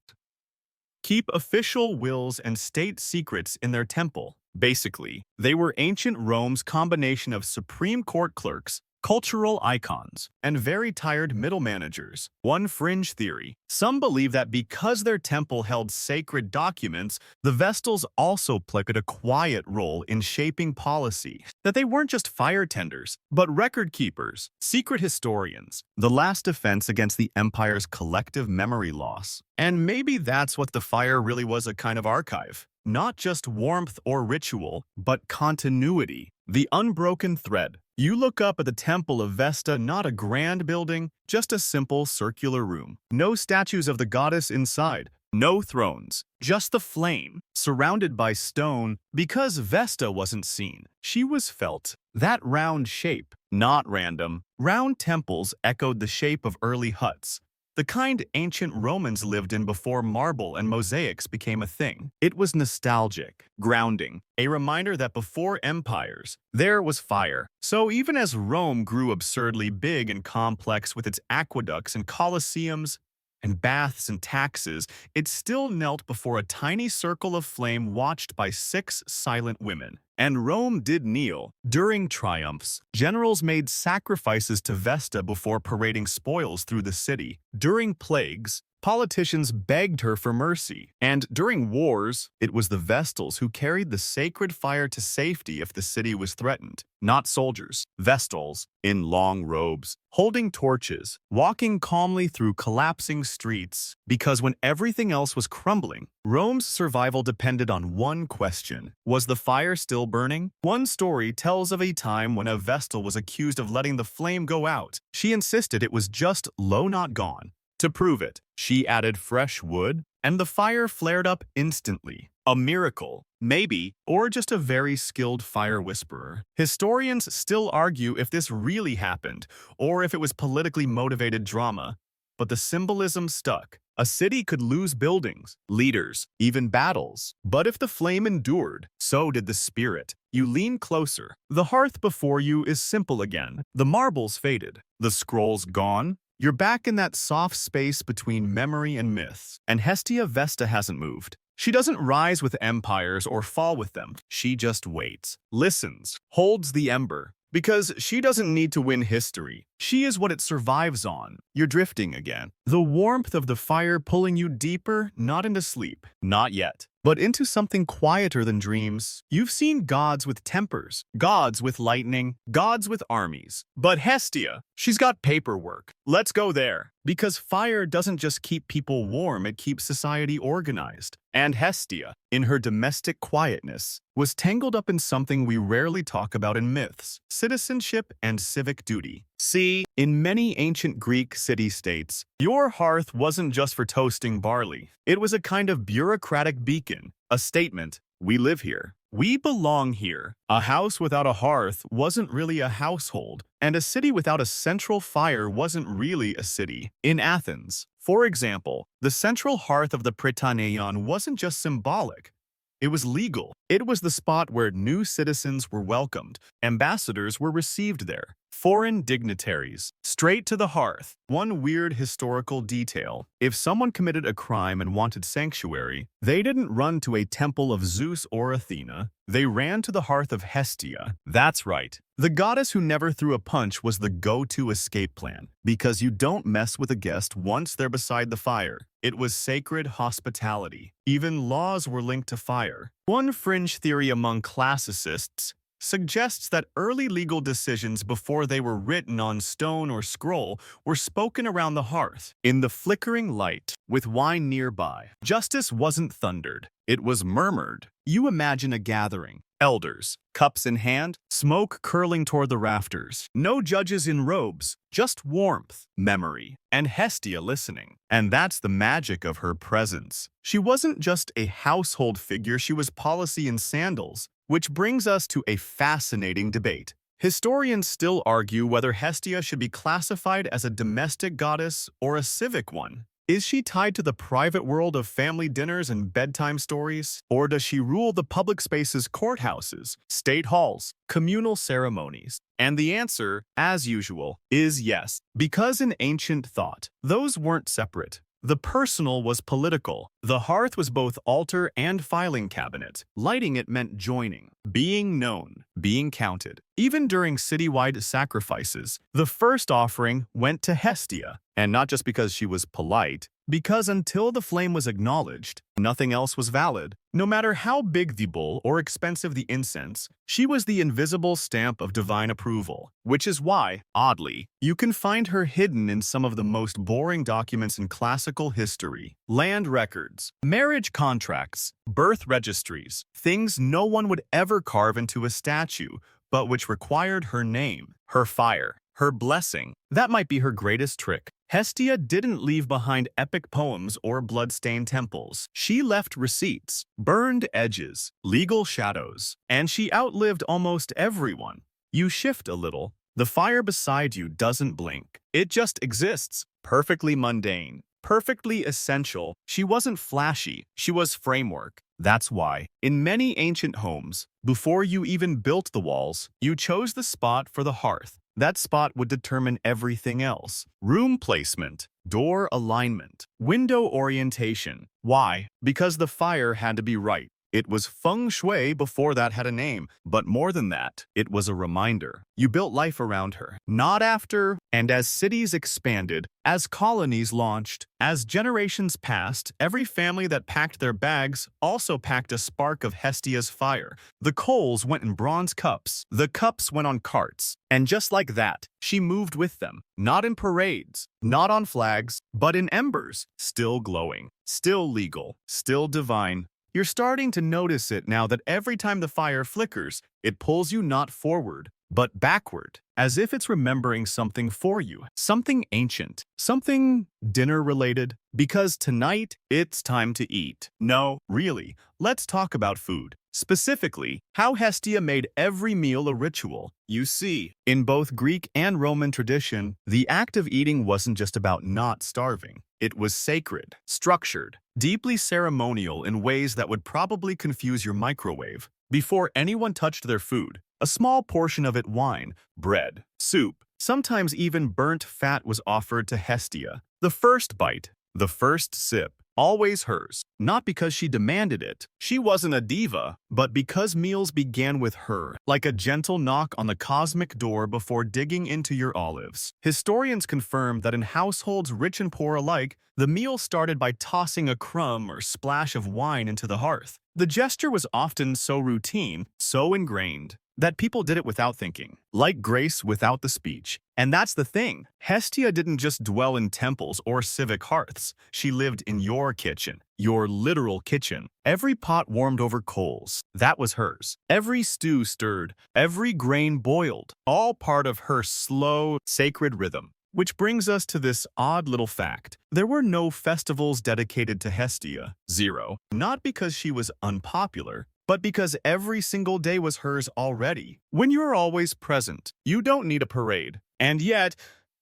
[SPEAKER 1] keep official wills and state secrets in their temple. Basically, they were ancient Rome's combination of Supreme Court clerks, cultural icons, and very tired middle managers. One fringe theory. Some believe that because their temple held sacred documents, the Vestals also played a quiet role in shaping policy, that they weren't just fire tenders, but record keepers, secret historians, the last defense against the empire's collective memory loss. And maybe that's what the fire really was, a kind of archive. Not just warmth or ritual, but continuity. The unbroken thread. You look up at the Temple of Vesta, not a grand building, just a simple circular room. No statues of the goddess inside. No thrones, just the flame, surrounded by stone. Because Vesta wasn't seen, she was felt. That round shape, not random. Round temples echoed the shape of early huts, the kind ancient Romans lived in before marble and mosaics became a thing. It was nostalgic, grounding, a reminder that before empires, there was fire. So even as Rome grew absurdly big and complex with its aqueducts and colosseums and baths and taxes, it still knelt before a tiny circle of flame watched by 6 silent women. And Rome did kneel. During triumphs, generals made sacrifices to Vesta before parading spoils through the city. During plagues, politicians begged her for mercy. And during wars, it was the Vestals who carried the sacred fire to safety if the city was threatened. Not soldiers, Vestals, in long robes, holding torches, walking calmly through collapsing streets. Because when everything else was crumbling, Rome's survival depended on one question: was the fire still burning? One story tells of a time when a Vestal was accused of letting the flame go out. She insisted it was just low, not gone. To prove it, she added fresh wood, and the fire flared up instantly. A miracle, maybe, or just a very skilled fire whisperer. Historians still argue if this really happened, or if it was politically motivated drama. But the symbolism stuck. A city could lose buildings, leaders, even battles. But if the flame endured, so did the spirit. You lean closer. The hearth before you is simple again. The marbles faded. The scrolls gone. You're back in that soft space between memory and myths. And Hestia Vesta hasn't moved. She doesn't rise with empires or fall with them. She just waits, listens, holds the ember. Because she doesn't need to win history. She is what it survives on. You're drifting again. The warmth of the fire pulling you deeper, not into sleep. Not yet. But into something quieter than dreams. You've seen gods with tempers, gods with lightning, gods with armies. But Hestia, she's got paperwork. Let's go there. Because fire doesn't just keep people warm, it keeps society organized. And Hestia, in her domestic quietness, was tangled up in something we rarely talk about in myths: citizenship and civic duty. See, in many ancient Greek city-states, your hearth wasn't just for toasting barley. It was a kind of bureaucratic beacon, a statement: we live here. We belong here. A house without a hearth wasn't really a household, and a city without a central fire wasn't really a city. In Athens, for example, the central hearth of the Prytaneion wasn't just symbolic. It was legal. It was the spot where new citizens were welcomed. Ambassadors were received there. Foreign dignitaries. Straight to the hearth. One weird historical detail: if someone committed a crime and wanted sanctuary, they didn't run to a temple of Zeus or Athena. They ran to the hearth of Hestia. That's right. The goddess who never threw a punch was the go-to escape plan. Because you don't mess with a guest once they're beside the fire. It was sacred hospitality. Even laws were linked to fire. One fringe theory among classicists suggests that early legal decisions before they were written on stone or scroll were spoken around the hearth, in the flickering light, with wine nearby. Justice wasn't thundered. It was murmured. You imagine a gathering. Elders, cups in hand, smoke curling toward the rafters. No judges in robes, just warmth, memory, and Hestia listening. And that's the magic of her presence. She wasn't just a household figure, she was policy in sandals. Which brings us to a fascinating debate. Historians still argue whether Hestia should be classified as a domestic goddess or a civic one. Is she tied to the private world of family dinners and bedtime stories? Or does she rule the public spaces, courthouses, state halls, communal ceremonies? And the answer, as usual, is yes. Because in ancient thought, those weren't separate. The personal was political. The hearth was both altar and filing cabinet. Lighting it meant joining, being known, being counted. Even during citywide sacrifices, the first offering went to Hestia. And not just because she was polite, because until the flame was acknowledged, nothing else was valid. No matter how big the bowl or expensive the incense, she was the invisible stamp of divine approval. Which is why, oddly, you can find her hidden in some of the most boring documents in classical history. Land records, marriage contracts, birth registries, things no one would ever carve into a statue, but which required her name, her fire, her blessing. That might be her greatest trick. Hestia didn't leave behind epic poems or blood-stained temples. She left receipts, burned edges, legal shadows, and she outlived almost everyone. You shift a little, the fire beside you doesn't blink. It just exists, perfectly mundane, perfectly essential. She wasn't flashy, she was framework. That's why, in many ancient homes, before you even built the walls, you chose the spot for the hearth. That spot would determine everything else. Room placement, door alignment, window orientation. Why? Because the fire had to be right. It was feng shui before that had a name, but more than that, it was a reminder. You built life around her, not after. And as cities expanded, as colonies launched, as generations passed, every family that packed their bags also packed a spark of Hestia's fire. The coals went in bronze cups, the cups went on carts, and just like that, she moved with them. Not in parades, not on flags, but in embers, still glowing, still legal, still divine. You're starting to notice it now that every time the fire flickers, it pulls you not forward, but backward, as if it's remembering something for you, something ancient, something dinner-related. Because tonight, it's time to eat. No, really, let's talk about food. Specifically, how Hestia made every meal a ritual. You see, in both Greek and Roman tradition, the act of eating wasn't just about not starving. It was sacred, structured, deeply ceremonial in ways that would probably confuse your microwave. Before anyone touched their food, a small portion of it wine, bread, soup, sometimes even burnt fat was offered to Hestia. The first bite, the first sip, always hers. Not because she demanded it. She wasn't a diva, but because meals began with her, like a gentle knock on the cosmic door before digging into your olives. Historians confirm that in households rich and poor alike, the meal started by tossing a crumb or splash of wine into the hearth. The gesture was often so routine, so ingrained, that people did it without thinking, like grace without the speech. And that's the thing. Hestia didn't just dwell in temples or civic hearths. She lived in your kitchen, your literal kitchen. Every pot warmed over coals, that was hers. Every stew stirred, every grain boiled, all part of her slow, sacred rhythm. Which brings us to this odd little fact. There were no festivals dedicated to Hestia. Zero. Not because she was unpopular, but because every single day was hers already. When you're always present, you don't need a parade. And yet,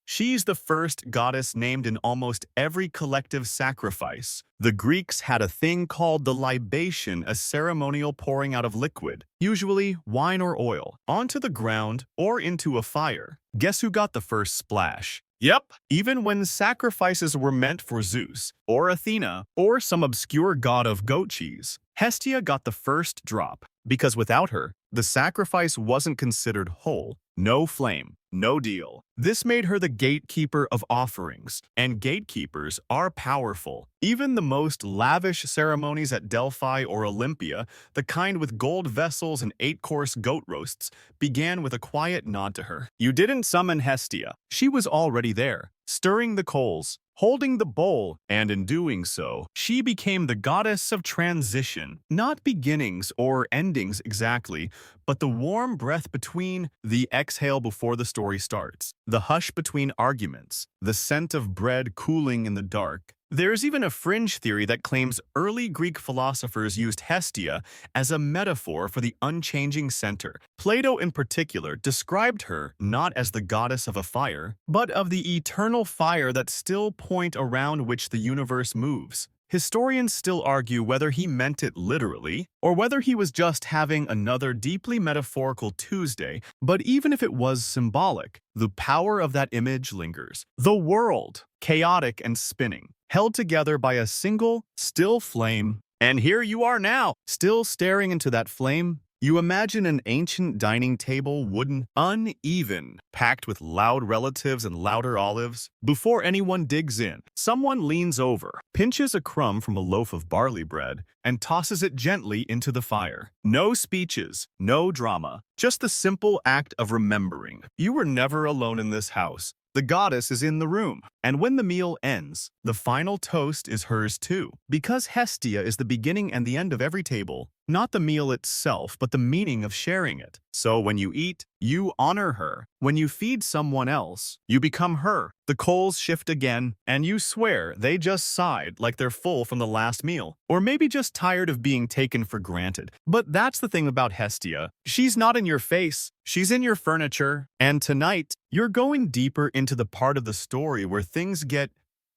[SPEAKER 1] she's the first goddess named in almost every collective sacrifice. The Greeks had a thing called the libation, a ceremonial pouring out of liquid, usually wine or oil, onto the ground or into a fire. Guess who got the first splash? Yep, even when sacrifices were meant for Zeus, or Athena, or some obscure god of goat cheese, Hestia got the first drop, because without her, the sacrifice wasn't considered whole. No flame, no deal. This made her the gatekeeper of offerings, and gatekeepers are powerful. Even the most lavish ceremonies at Delphi or Olympia, the kind with gold vessels and 8-course goat roasts, began with a quiet nod to her. You didn't summon Hestia. She was already there, stirring the coals, holding the bowl, and in doing so, she became the goddess of transition. Not beginnings or endings exactly, but the warm breath between, the exhale before the story starts, the hush between arguments, the scent of bread cooling in the dark. There's even a fringe theory that claims early Greek philosophers used Hestia as a metaphor for the unchanging center. Plato in particular described her not as the goddess of a fire, but of the eternal fire that still point around which the universe moves. Historians still argue whether he meant it literally, or whether he was just having another deeply metaphorical Tuesday, but even if it was symbolic, the power of that image lingers. The world, chaotic and spinning. held together by a single, still flame. And here you are now, still staring into that flame. You imagine an ancient dining table, wooden, uneven, packed with loud relatives and louder olives. Before anyone digs in, someone leans over, pinches a crumb from a loaf of barley bread, and tosses it gently into the fire. No speeches, no drama, just the simple act of remembering. You were never alone in this house. The goddess is in the room, and when the meal ends, the final toast is hers too. Because Hestia is the beginning and the end of every table, not the meal itself, but the meaning of sharing it. So when you eat, you honor her. When you feed someone else, you become her. The coals shift again, and you swear they just sighed like they're full from the last meal, or maybe just tired of being taken for granted. But that's the thing about Hestia. She's not in your face, she's in your furniture. And tonight, you're going deeper into the part of the story where things get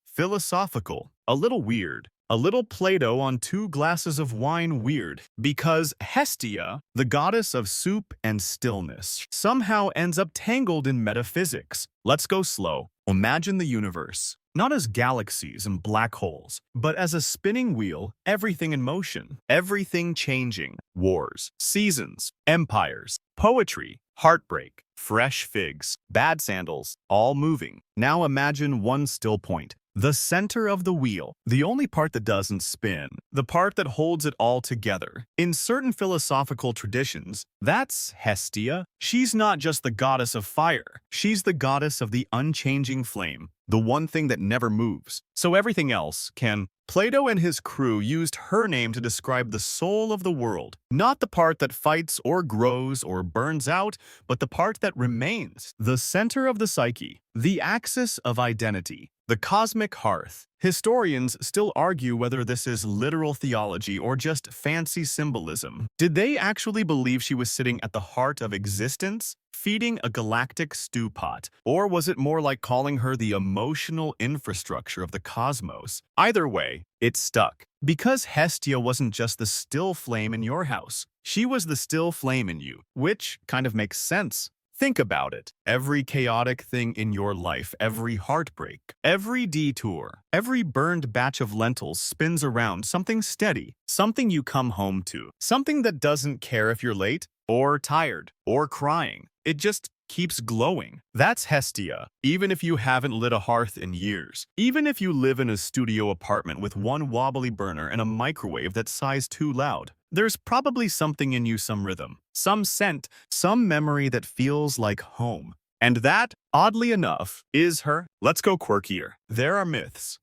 [SPEAKER 1] philosophical, a little weird. A little Play-Doh on 2 glasses of wine weird, because Hestia, the goddess of soup and stillness, somehow ends up tangled in metaphysics. Let's go slow. Imagine the universe, not as galaxies and black holes, but as a spinning wheel, everything in motion, everything changing. Wars, seasons, empires, poetry, heartbreak, fresh figs, bad sandals, all moving. Now imagine one still point. The center of the wheel, the only part that doesn't spin, the part that holds it all together. In certain philosophical traditions, that's Hestia. She's not just the goddess of fire, she's the goddess of the unchanging flame, the one thing that never moves. So everything else can. Plato and his crew used her name to describe the soul of the world, not the part that fights or grows or burns out, but the part that remains, the center of the psyche, the axis of identity, the cosmic hearth. Historians still argue whether this is literal theology or just fancy symbolism. Did they actually believe she was sitting at the heart of existence, feeding a galactic stew pot? Or was it more like calling her the emotional infrastructure of the cosmos? Either way, it stuck. Because Hestia wasn't just the still flame in your house, she was the still flame in you, which kind of makes sense. Think about it. Every chaotic thing in your life, every heartbreak, every detour, every burned batch of lentils spins around something steady, something you come home to, something that doesn't care if you're late or tired or crying. It just keeps glowing. That's Hestia, even if you haven't lit a hearth in years. Even if you live in a studio apartment with one wobbly burner and a microwave that sighs too loud. There's probably something in you, some rhythm, some scent, some memory that feels like home. And that, oddly enough, is her. Let's go quirkier. There are myths,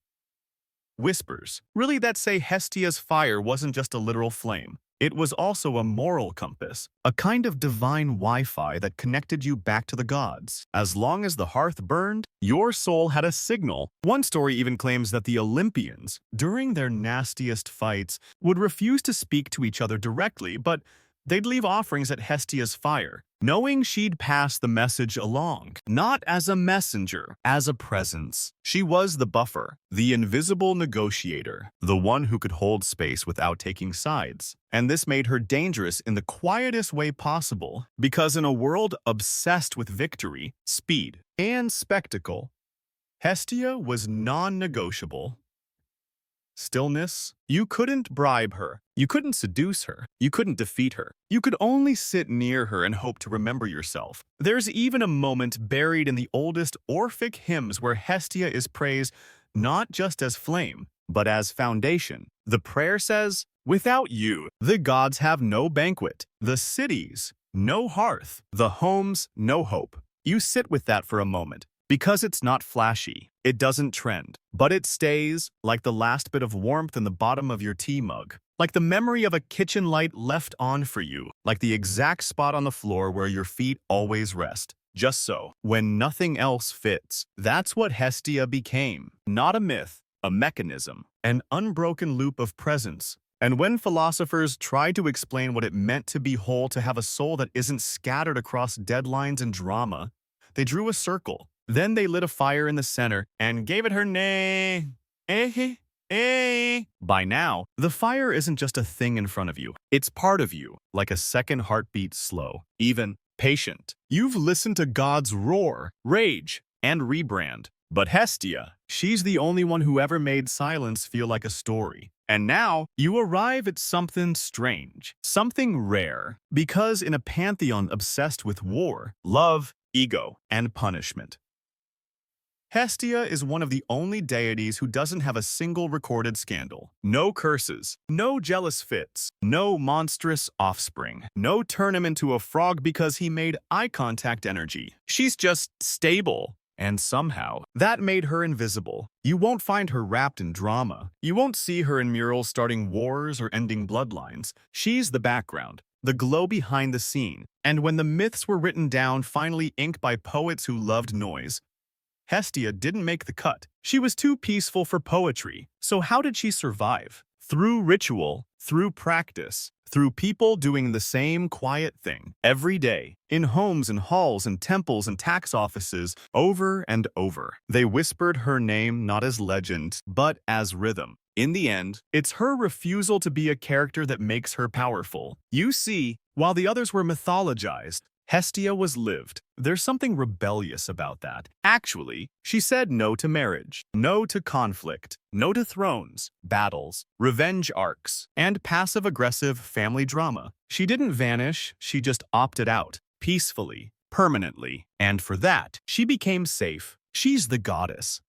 [SPEAKER 1] whispers, really, that say Hestia's fire wasn't just a literal flame. It was also a moral compass, a kind of divine Wi-Fi that connected you back to the gods. As long as the hearth burned, your soul had a signal. One story even claims that the Olympians, during their nastiest fights, would refuse to speak to each other directly, but they'd leave offerings at Hestia's fire, knowing she'd pass the message along. Not as a messenger, as a presence. She was the buffer, the invisible negotiator, the one who could hold space without taking sides. And this made her dangerous in the quietest way possible, because in a world obsessed with victory, speed, and spectacle, Hestia was non-negotiable. Stillness. You couldn't bribe her. You couldn't seduce her. You couldn't defeat her. You could only sit near her and hope to remember yourself. There's even a moment buried in the oldest Orphic hymns where Hestia is praised not just as flame, but as foundation. The prayer says, "Without you, the gods have no banquet, the cities, no hearth, the homes, no hope." You sit with that for a moment. Because it's not flashy, it doesn't trend, but it stays like the last bit of warmth in the bottom of your tea mug, like the memory of a kitchen light left on for you, like the exact spot on the floor where your feet always rest. Just so, when nothing else fits. That's what Hestia became. Not a myth, a mechanism, an unbroken loop of presence. And when philosophers tried to explain what it meant to be whole, to have a soul that isn't scattered across deadlines and drama, they drew a circle. Then they lit a fire in the center and gave it her name. By now, the fire isn't just a thing in front of you. It's part of you, like a second heartbeat, slow, even, patient. You've listened to gods roar, rage, and rebrand. But Hestia, she's the only one who ever made silence feel like a story. And now, you arrive at something strange, something rare, because in a pantheon obsessed with war, love, ego, and punishment, Hestia is one of the only deities who doesn't have a single recorded scandal. No curses, no jealous fits, no monstrous offspring, no turn him into a frog because he made eye contact energy. She's just stable. And somehow, that made her invisible. You won't find her wrapped in drama. You won't see her in murals starting wars or ending bloodlines. She's the background, the glow behind the scene. And when the myths were written down, finally inked by poets who loved noise, Hestia didn't make the cut. She was too peaceful for poetry. So how did she survive? Through ritual, through practice, through people doing the same quiet thing every day, in homes and halls and temples and tax offices, over and over. They whispered her name not as legend, but as rhythm. In the end, it's her refusal to be a character that makes her powerful. You see, while the others were mythologized, Hestia was lived. There's something rebellious about that. Actually, she said no to marriage, no to conflict, no to thrones, battles, revenge arcs, and passive-aggressive family drama. She didn't vanish, she just opted out, peacefully, permanently. And for that, she became safe. She's the goddess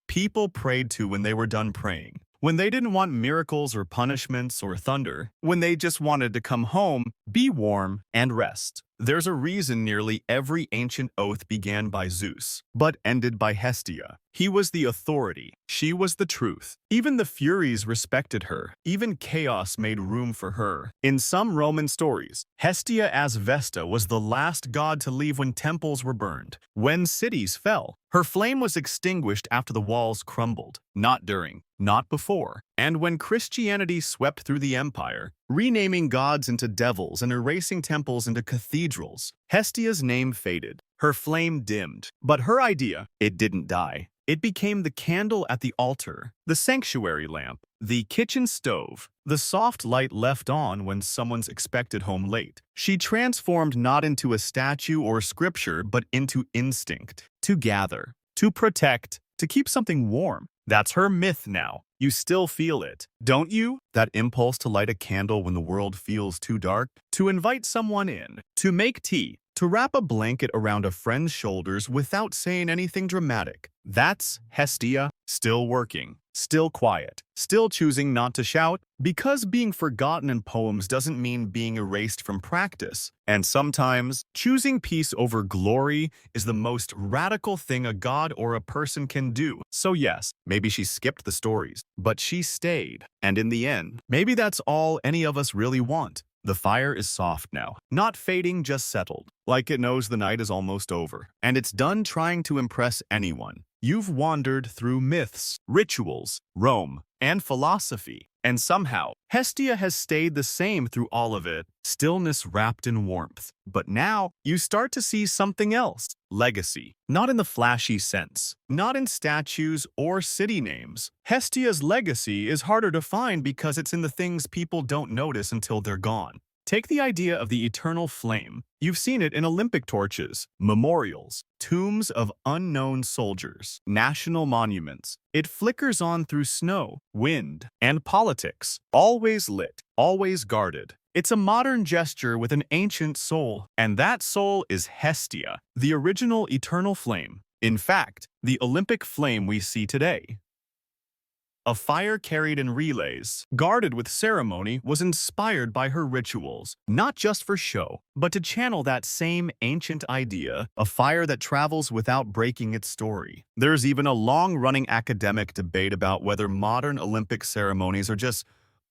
[SPEAKER 1] people prayed to when they were done praying. When they didn't want miracles or punishments or thunder, when they just wanted to come home, be warm, and rest. There's a reason nearly every ancient oath began by Zeus, but ended by Hestia. He was the authority. She was the truth. Even the Furies respected her. Even chaos made room for her. In some Roman stories, Hestia as Vesta was the last god to leave when temples were burned. When cities fell, her flame was extinguished after the walls crumbled. Not during, not before. And when Christianity swept through the empire, renaming gods into devils and erasing temples into cathedrals, Hestia's name faded. Her flame dimmed. But her idea, it didn't die. It became the candle at the altar, the sanctuary lamp, the kitchen stove, the soft light left on when someone's expected home late. She transformed not into a statue or scripture, but into instinct. To gather, to protect, to keep something warm. That's her myth now. You still feel it, don't you? That impulse to light a candle when the world feels too dark, to invite someone in, to make tea, to wrap a blanket around a friend's shoulders without saying anything dramatic. That's Hestia, still working, still quiet, still choosing not to shout, because being forgotten in poems doesn't mean being erased from practice. And sometimes, choosing peace over glory is the most radical thing a god or a person can do. So yes, maybe she skipped the stories, but she stayed. And in the end, maybe that's all any of us really want. The fire is soft now, not fading, just settled, like it knows the night is almost over, and it's done trying to impress anyone. You've wandered through myths, rituals, Rome, and philosophy, and somehow, Hestia has stayed the same through all of it, stillness wrapped in warmth. But now, you start to see something else, legacy. Not in the flashy sense, not in statues or city names. Hestia's legacy is harder to find because it's in the things people don't notice until they're gone. Take the idea of the eternal flame. You've seen it in Olympic torches, memorials, tombs of unknown soldiers, national monuments. It flickers on through snow, wind, and politics. Always lit, always guarded. It's a modern gesture with an ancient soul, and that soul is Hestia, the original eternal flame. In fact, the Olympic flame we see today. A fire carried in relays, guarded with ceremony, was inspired by her rituals, not just for show, but to channel that same ancient idea, a fire that travels without breaking its story. There's even a long-running academic debate about whether modern Olympic ceremonies are just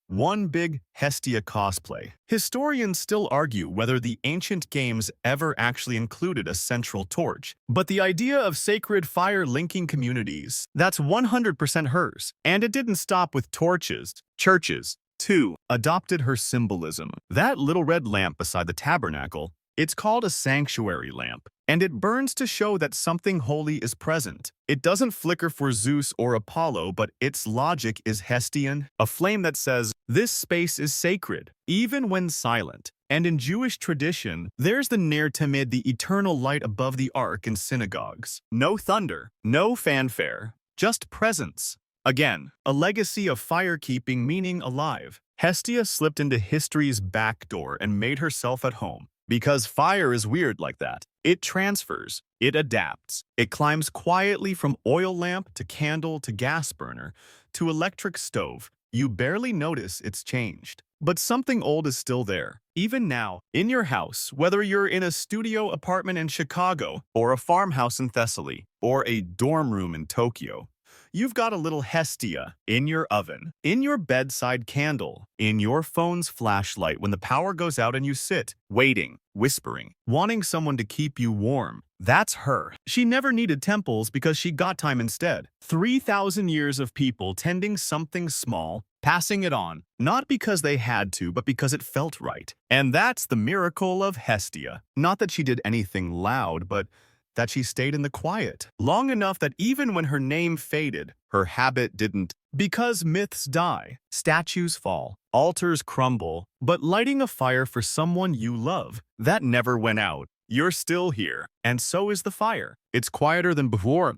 [SPEAKER 1] one big Hestia cosplay. Historians still argue whether the ancient games ever actually included a central torch. But the idea of sacred fire linking communities, that's 100% hers. And it didn't stop with torches. Churches, too, adopted her symbolism. That little red lamp beside the tabernacle, it's called a sanctuary lamp, and it burns to show that something holy is present. It doesn't flicker for Zeus or Apollo, but its logic is Hestian, a flame that says, this space is sacred, even when silent. And in Jewish tradition, there's the Ner Tamid, the eternal light above the ark in synagogues. No thunder, no fanfare, just presence. Again, a legacy of fire-keeping meaning alive. Hestia slipped into history's back door and made herself at home. Because fire is weird like that. It transfers, it adapts, it climbs quietly from oil lamp to candle to gas burner to electric stove. You barely notice it's changed. But something old is still there. Even now, in your house, whether you're in a studio apartment in Chicago, or a farmhouse in Thessaly, or a dorm room in Tokyo, you've got a little Hestia in your oven, in your bedside candle, in your phone's flashlight when the power goes out and you sit, waiting, whispering, wanting someone to keep you warm. That's her. She never needed temples because she got time instead. 3,000 years of people tending something small, passing it on, not because they had to, but because it felt right. And that's the miracle of Hestia. Not that she did anything loud, but that she stayed in the quiet, long enough that even when her name faded, her habit didn't. Because myths die, statues fall, altars crumble, but lighting a fire for someone you love, that never went out. You're still here, and so is the fire. It's quieter than before,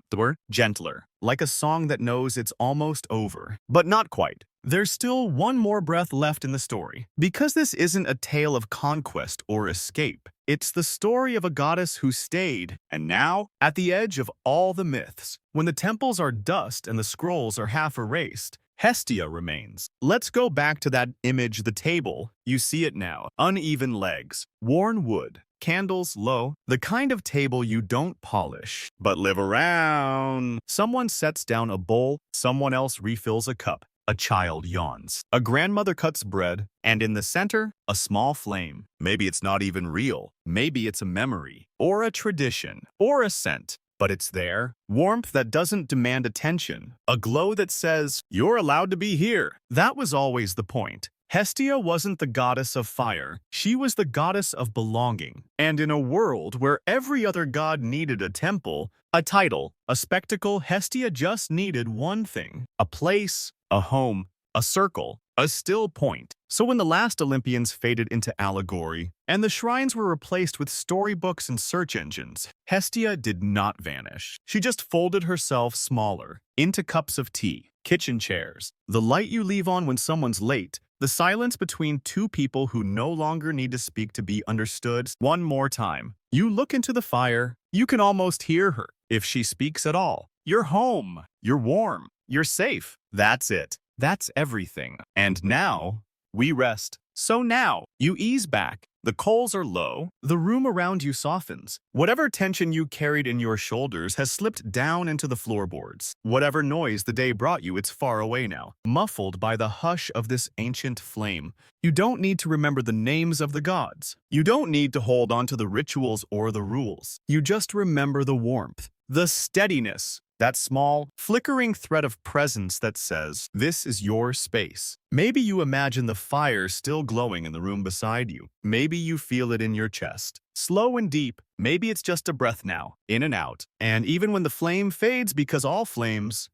[SPEAKER 1] gentler, like a song that knows it's almost over, but not quite. There's still one more breath left in the story, because this isn't a tale of conquest or escape. It's the story of a goddess who stayed, and now, at the edge of all the myths, when the temples are dust and the scrolls are half erased, Hestia remains. Let's go back to that image, the table. You see it now. Uneven legs, worn wood, candles low, the kind of table you don't polish, but live around. Someone sets down a bowl, someone else refills a cup. A child yawns. A grandmother cuts bread, and in the center, a small flame. Maybe it's not even real. Maybe it's a memory, or a tradition, or a scent. But it's there. Warmth that doesn't demand attention. A glow that says, you're allowed to be here. That was always the point. Hestia wasn't the goddess of fire. She was the goddess of belonging. And in a world where every other god needed a temple, a title, a spectacle, Hestia just needed one thing. A place, a home, a circle, a still point. So when the last Olympians faded into allegory, and the shrines were replaced with storybooks and search engines, Hestia did not vanish. She just folded herself smaller, into cups of tea, kitchen chairs, the light you leave on when someone's late, the silence between two people who no longer need to speak to be understood. One more time. You look into the fire, you can almost hear her, if she speaks at all. You're home, you're warm, you're safe. That's it. That's everything. And now, we rest. So now, you ease back. The coals are low. The room around you softens. Whatever tension you carried in your shoulders has slipped down into the floorboards. Whatever noise the day brought you, it's far away now, muffled by the hush of this ancient flame. You don't need to remember the names of the gods. You don't need to hold on to the rituals or the rules. You just remember the warmth, the steadiness, that small, flickering thread of presence that says, this is your space. Maybe you imagine the fire still glowing in the room beside you. Maybe you feel it in your chest. Slow and deep. Maybe it's just a breath now, in and out. And even when the flame fades, because all flames,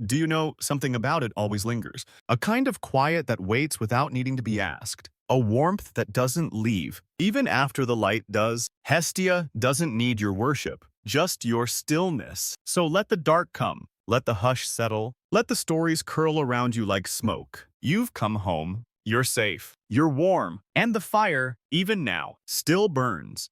[SPEAKER 1] do you know, something about it always lingers. A kind of quiet that waits without needing to be asked. A warmth that doesn't leave, even after the light does. Hestia doesn't need your worship, just your stillness. So let the dark come, let the hush settle, let the stories curl around you like smoke. You've come home, you're safe, you're warm, and the fire, even now, still burns.